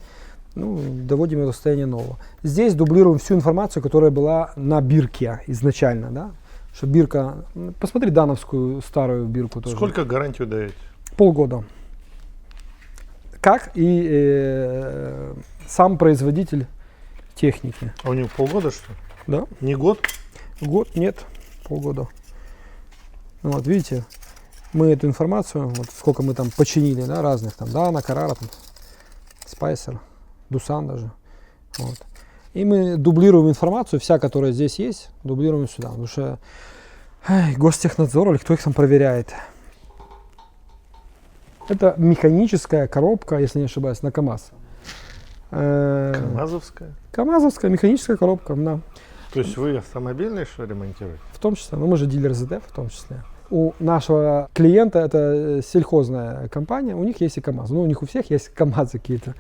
ну, доводим его до состояния нового. Здесь дублируем всю информацию, которая была на бирке изначально, да? Что бирка, посмотри дановскую старую бирку тоже. Сколько гарантию даете? Полгода. Как и сам производитель техники. А у него полгода, что ли? Да. Не год? Год нет, полгода. Вот, видите, мы эту информацию, вот сколько мы там починили, да, разных, там, Дана, Карара, там, Спайсер, Дусан даже. Вот. И мы дублируем информацию, вся, которая здесь есть, дублируем сюда. Потому что Гостехнадзор или кто их там проверяет. Это механическая коробка, если не ошибаюсь, на КАМАЗ. КАМАЗовская? КАМАЗовская механическая коробка, да. То есть вы автомобильные что ремонтируете? В том числе, ну мы же дилер ЗД в том числе. У нашего клиента, это сельхозная компания, у них есть и КАМАЗ. Ну, у них у всех есть КАМАЗы какие-то.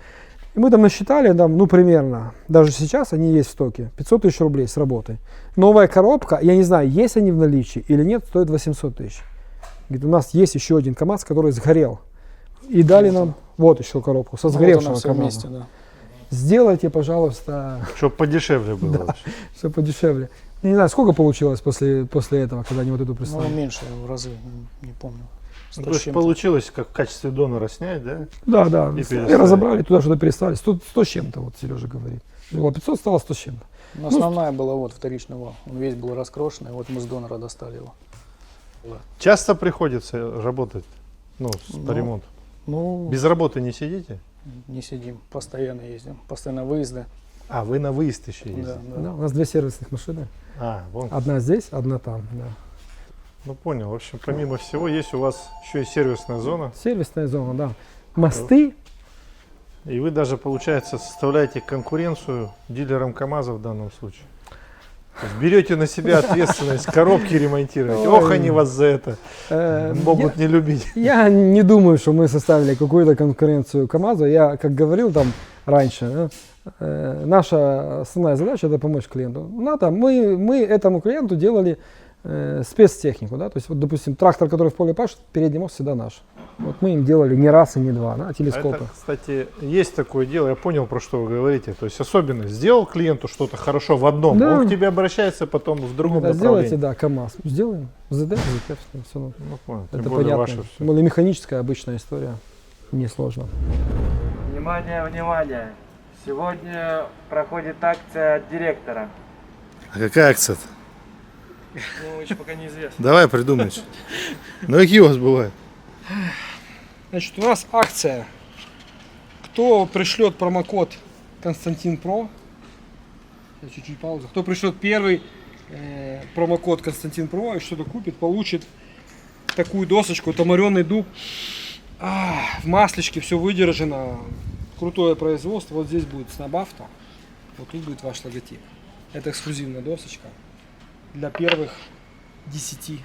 И мы там насчитали, там, ну, примерно, даже сейчас они есть в стоке, 500 тысяч рублей с работой. Новая коробка, я не знаю, есть они в наличии или нет, стоит 800 тысяч. Говорит, у нас есть еще один КАМАЗ, который сгорел. И дали нам вот еще коробку со сгоревшего Вот она всё КАМАЗа. вместе, да. Сделайте, пожалуйста, Чтобы подешевле было. Да. вообще. чтобы подешевле. Я не знаю, сколько получилось после этого, когда они вот эту Ну, прислали. меньше в разы, не помню. Ну, 100 то с есть чем-то. получилось, как в качестве донора снять, да? Да, да. И И переставили. разобрали, туда-сюда переставили. 100 с чем-то, вот Сережа говорит. Было 500, стало 100 с чем-то. Ну, основная была вот вторичный вал. Он весь был раскрошенный, вот мы с донора достали его. Часто приходится работать, ну, по Ну, ремонту? Ну, Без работы не сидите? не сидим, постоянно ездим, постоянно выезды. А, вы на выезд еще ездите? Да, да. Да, у нас 2 сервисных машины. А, вон. Одна здесь, одна там. Да. Ну, понял. В общем, помимо всего, есть у вас еще и сервисная зона. Сервисная зона, да. Мосты. И вы даже, получается, составляете конкуренцию дилерам КАМАЗа в данном случае. То есть берете на себя ответственность коробки ремонтировать. Ой. Ох, они вас за это могут не любить. Я не думаю, что мы составили какую-то конкуренцию КАМАЗу. Я, как говорил там раньше, наша основная задача — это помочь клиенту. Мы этому клиенту делали спецтехнику, да, то есть, вот, допустим, трактор, который в поле пашет, передний мост всегда наш. Вот мы им делали не раз и не два, да, телескопы. Это, кстати, есть такое дело, я понял, про что вы говорите. То есть, особенно сделал клиенту что-то хорошо в одном, Да. он к тебе обращается потом в другом Да, направлении. сделайте, да, КАМАЗ. Сделаем. ЗД, все. Ну, понял. Тем Это более понятно. ваше Тем все. более механическая обычная история. Несложно. Внимание, внимание! Сегодня проходит акция от директора. А какая акция? Ну, еще пока неизвестно. Давай придумай. Ну, какие у вас бывают? Значит, у нас акция. Кто пришлет промокод Константин Про, я чуть-чуть паузу. Кто пришлет первый промокод Константин Про и что-то купит, получит такую досочку, томаренный дуб. В масличке все выдержано. Крутое производство. Вот здесь будет снабавто. Вот тут будет ваш логотип. Это эксклюзивная досочка для первых 10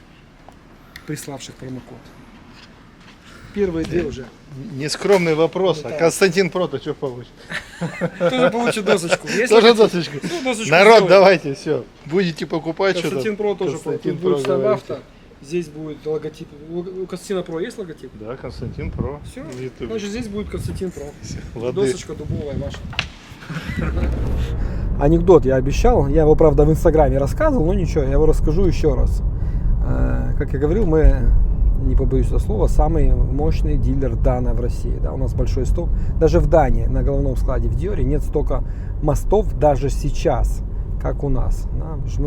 приславших промокод. Первые 2 уже. Нескромный вопрос. А Да. Константин Про-то что получит? Тоже получит досочку. Если Тоже хотите, досочку. ну, досочку Народ, сделаем. давайте, все. Будете покупать что-то. Константин Про тоже. Константин Тут будет Про, говорите. стандарта. Здесь будет логотип. У Константина Про есть логотип? Да, Константин Про. Все. в Ютубе. Значит, здесь будет Константин Про. Лады. Досочка дубовая ваша. Анекдот я обещал. Я его, правда, в Инстаграме рассказывал, но ничего, я его расскажу еще раз. Как я говорил, мы, не побоюсь этого слова, самый мощный дилер Дана в России. Да, у нас большой сток. Даже в Дании, на головном складе в Диоре, нет столько мостов даже сейчас, как у нас. Да, потому что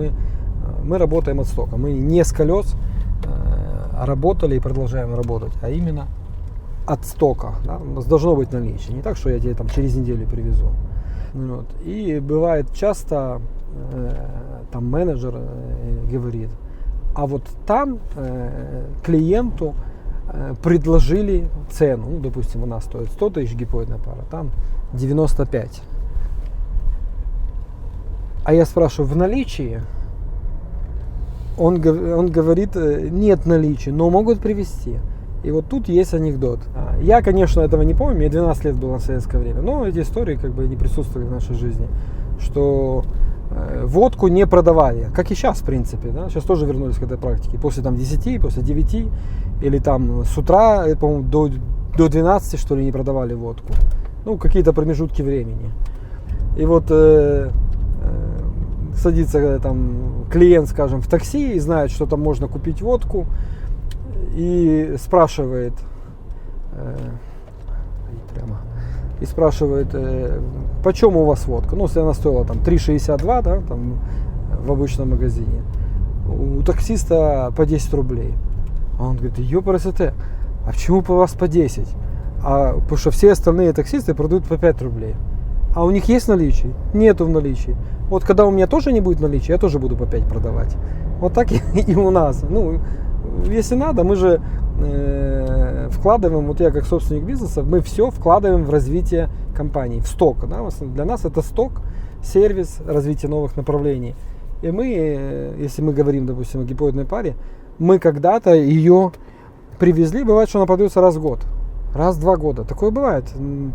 мы работаем от стока. Мы не с колес работали и продолжаем работать, а именно от стока. Да? У нас должно быть наличие. Не так, что я тебе там через неделю привезу. Вот. И бывает часто там менеджер говорит: А вот там клиенту предложили цену. Ну, допустим, у нас стоит 100 тысяч гипоидная пара, там 95. А я спрашиваю, в наличии? Он говорит, нет наличия, но могут привезти. И вот тут есть анекдот. Я, конечно, этого не помню, мне 12 лет было в советское время, но эти истории как бы не присутствовали в нашей жизни, что водку не продавали, как и сейчас, в принципе. Да? Сейчас тоже вернулись к этой практике. После там 10, после 9, или там с утра, по-моему, до 12, что ли, не продавали водку. Ну, какие-то промежутки времени. И вот садится там клиент, скажем, в такси и знает, что там можно купить водку, и спрашивает, почем у вас водка? Ну, если она стоила там 3,62, да, там в обычном магазине, у таксиста по 10 рублей. А он говорит, ёпарасоте, а почему по вас по 10? Потому что все остальные таксисты продают по 5 рублей. А у них есть наличие? Нету в наличии. Вот когда у меня тоже не будет наличия, я тоже буду по 5 продавать. Вот так и у нас. Ну, если надо, мы же вкладываем, вот я как собственник бизнеса, мы все вкладываем в развитие компании, в сток. Да? Для нас это сток, сервис, развитие новых направлений. И мы, если мы говорим, допустим, о гипоидной паре, мы когда-то ее привезли, бывает, что она продается раз в год. Раз в 2 года. Такое бывает.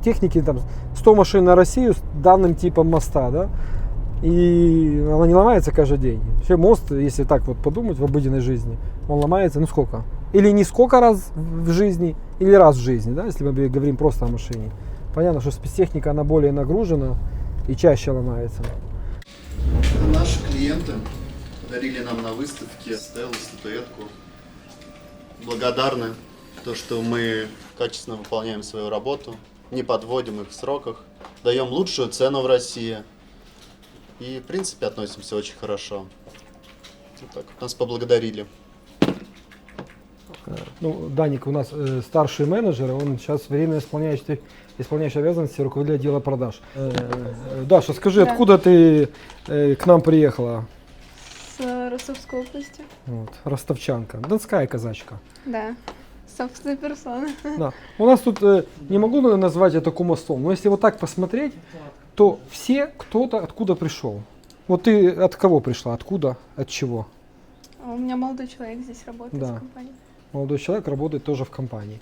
Техники там 100 машин на Россию с данным типом моста, да, и она не ломается каждый день. Вообще мост, если так вот подумать в обыденной жизни, он ломается, ну сколько? Или не сколько раз в жизни, или раз в жизни, да, если мы говорим просто о машине. Понятно, что спецтехника, она более нагружена и чаще ломается. Наши клиенты подарили нам на выставке стелу, статуэтку. Благодарны то, что мы качественно выполняем свою работу, не подводим их в сроках, даем лучшую цену в России и, в принципе, относимся очень хорошо. Вот так. Нас поблагодарили. Ну, Даник у нас старший менеджер, он сейчас временно исполняющий обязанности руководителя отдела продаж. Даша, скажи, Да. откуда ты к нам приехала? С Ростовской области. Вот, ростовчанка, донская казачка. Да. Собственная персона. Да. У нас тут, не могу назвать это кумовством, но если вот так посмотреть, то все кто-то откуда пришел. Вот ты от кого пришла, откуда, от чего? А у меня молодой человек здесь работает Да. в компании. Молодой человек работает тоже в компании.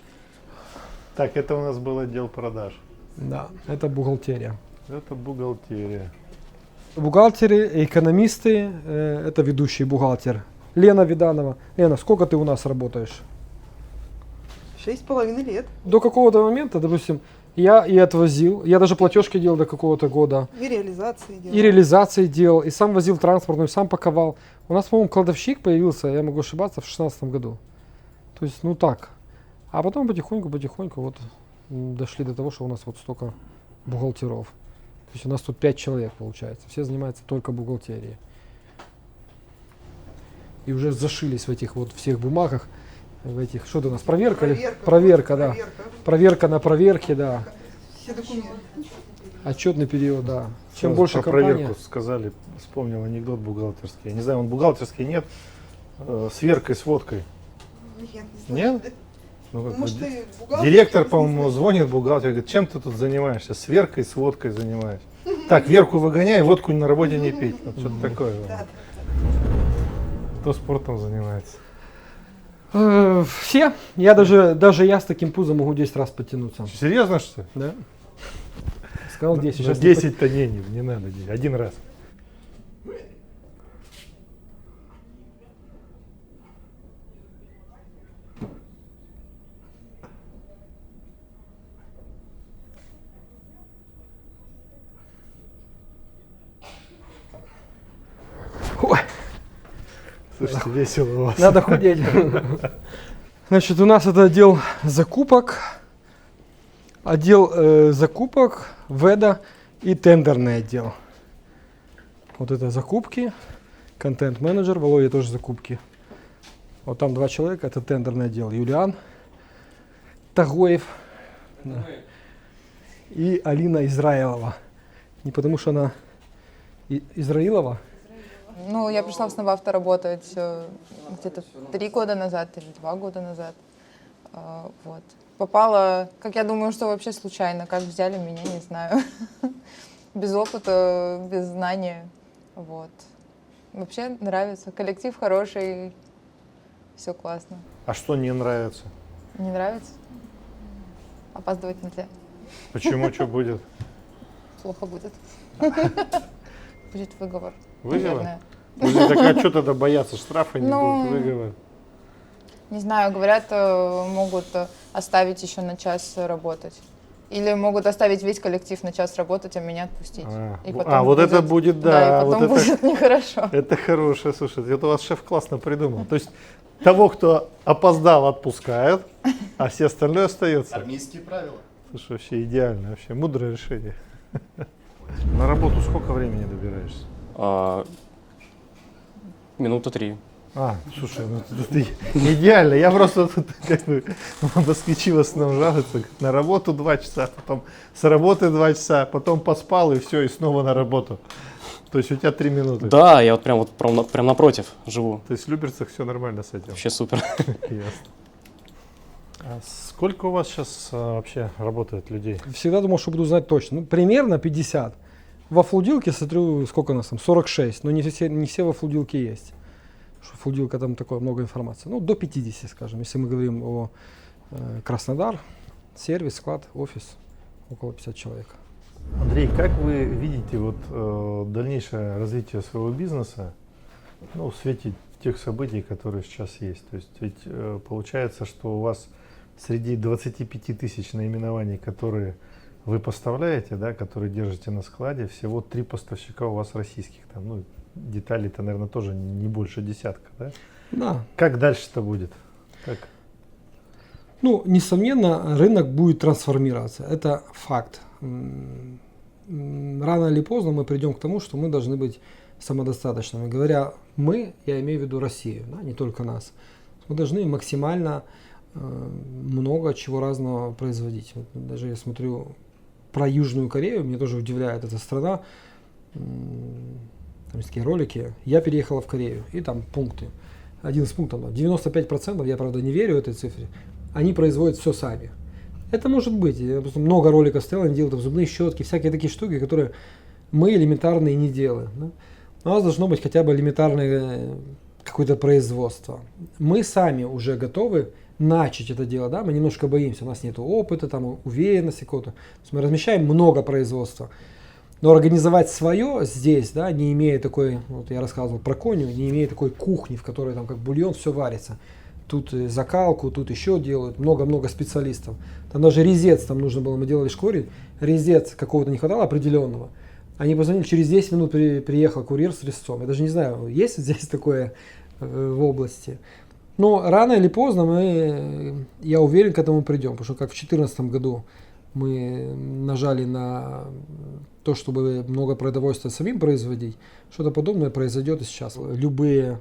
Так, это у нас был отдел продаж. Да, это бухгалтерия. Это бухгалтерия. Бухгалтеры, экономисты, это ведущий бухгалтер Лена Виданова. Лена, сколько ты у нас работаешь? 6,5 лет. До какого-то момента, допустим, я и отвозил, я даже платежки делал до какого-то года, И реализации делала. и реализации делал, и сам возил транспортную, сам паковал. У нас, по-моему, кладовщик появился, я могу ошибаться, в 2016 году. То есть, ну так. А потом потихоньку вот дошли до того, что у нас вот столько бухгалтеров. То есть у нас тут 5 человек получается. Все занимаются только бухгалтерией. И уже зашились в этих вот всех бумагах, в этих, что это у нас, проверка? Проверка, да. Проверка на проверке, да. Все документы. Отчетный период, да. Чем Сразу больше про компания, проверку сказали, вспомнил анекдот бухгалтерский. Я не знаю, он бухгалтерский нет, с веркой, с водкой. Нет, не знаю. Нет? Ну, как бы Может, ты бухгалтер? директор, по-моему, звонит бухгалтер, говорит, чем ты тут занимаешься? С веркой, с водкой занимаешься. Так, верку выгоняй, водку на работе не пить. Вот что-то такое. Да. Кто спортом занимается? все. Я даже я с таким пузом могу 10 раз подтянуться. Серьезно, что ли? Да? Сказал 10. Ну, Сейчас не 10-то не надо, 1 раз. Ой, Слушайте, весело у вас. надо худеть. Значит, у нас это отдел закупок, веда и тендерный отдел. Вот это закупки, контент-менеджер, Володя тоже закупки. Вот там 2 человека, это тендерный отдел. Юлиан Тагоев, да, и Алина Израилова. Не потому что она Израилова? Ну, я пришла в Снабавто работать где-то 3 года назад или 2 года назад. Вот. Попала, как я думаю, что вообще случайно. Как взяли меня, не знаю. Без опыта, без знания. Вот. Вообще нравится. Коллектив хороший, все классно. А что не нравится? Не нравится? Опаздывать нельзя. Почему? Что будет? Плохо будет. Будет выговор. Выговор? наверное. Подожди, так а что тогда бояться? Штрафа не Ну, будет, выговор. Не знаю, говорят, могут оставить еще на час работать. Или могут оставить весь коллектив на час работать, а меня отпустить. И потом вот это будет, да. и потом вот это, будет нехорошо. это хорошее, слушай, это у вас шеф классно придумал. То есть того, кто опоздал, отпускают, а все остальное остается. Армейские правила. Слушай, вообще идеально, вообще мудрое решение. На работу сколько времени добираешься? Минута 3. Слушай, ну это идеально. Я просто тут как бы москвичи в основном жалуются. На работу 2 часа, потом с работы 2 часа, потом поспал и все, и снова на работу. То есть у тебя 3 минуты. Да, я прям напротив живу. То есть в Люберцах все нормально с этим. Вообще супер. Ясно. А сколько у вас сейчас вообще работает людей? Всегда думал, что буду знать точно. Ну, примерно 50. Во флудилке смотрю, сколько у нас там, 46, но не все во флудилке есть. Что флудилка там такое много информации. Ну, до 50, скажем, если мы говорим о Краснодар, сервис, склад, офис, около 50 человек. Андрей, как вы видите дальнейшее развитие своего бизнеса, в свете тех событий, которые сейчас есть? То есть ведь получается, что у вас среди 25 тысяч наименований, которые вы поставляете, да, которые держите на складе, всего 3 поставщика у вас российских. Там, деталей-то, наверное, тоже не больше десятка, да? Да. Как дальше-то будет? Как? Несомненно, рынок будет трансформироваться. Это факт. Рано или поздно мы придем к тому, что мы должны быть самодостаточными. Говоря мы, я имею в виду Россию, да, не только нас. Мы должны максимально много чего разного производить. Вот даже я смотрю про Южную Корею, меня тоже удивляет эта страна. Там есть такие ролики. Я переехала в Корею, и там пункты. Один из пунктов, 95%, я правда не верю этой цифре, они производят все сами. Это может быть. Я просто много роликов стоял, они делают там зубные щетки, всякие такие штуки, которые мы элементарные не делаем. Да? У нас должно быть хотя бы элементарное какое-то производство. Мы сами уже готовы начать это дело, да? Мы немножко боимся, у нас нет опыта, там, уверенности какого-то. То есть мы размещаем много производства. Но организовать свое здесь, да, не имея такой, вот я рассказывал про коню, не имея такой кухни, в которой там как бульон все варится. Тут закалку, тут еще делают, много-много специалистов. Там даже резец, там нужно было, мы делали шкуре, резец какого-то не хватало определенного. Они позвонили, через 10 минут приехал курьер с резцом. Я даже не знаю, есть здесь такое в области. Но рано или поздно я уверен, к этому придем. Потому что как в 2014 году мы нажали на то, чтобы много продовольствия самим производить, что-то подобное произойдет и сейчас. Любые,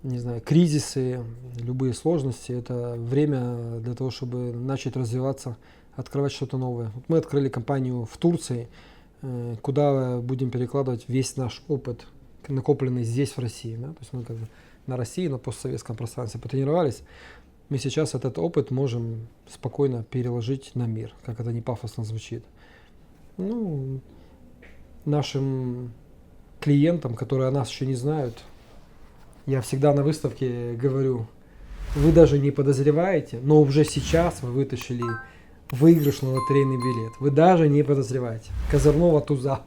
не знаю, кризисы, любые сложности – это время для того, чтобы начать развиваться, открывать что-то новое. Вот мы открыли компанию в Турции, куда будем перекладывать весь наш опыт, накопленный здесь, в России. Да? То есть мы как бы на России, на постсоветском пространстве потренировались. Мы сейчас этот опыт можем спокойно переложить на мир, как это не пафосно звучит. Нашим клиентам, которые о нас еще не знают, я всегда на выставке говорю, вы даже не подозреваете, но уже сейчас вы вытащили выигрышный лотерейный билет. Вы даже не подозреваете. Козырного туза.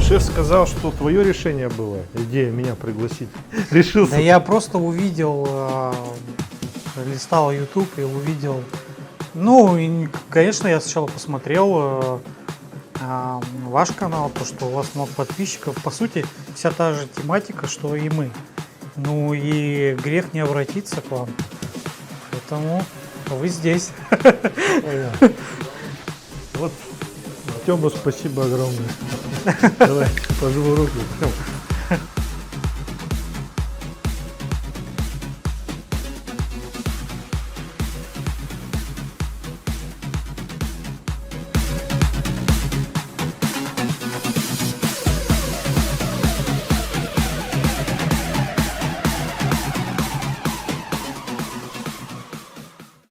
Шеф сказал, что твое решение было, идея меня пригласить. Решился. Да я просто увидел, листал YouTube и увидел. И, конечно, я сначала посмотрел ваш канал, то, что у вас много подписчиков. По сути, вся та же тематика, что и мы. И грех не обратиться к вам. Поэтому вы здесь. Вот, Тёма, спасибо огромное. Давай, пожму руку.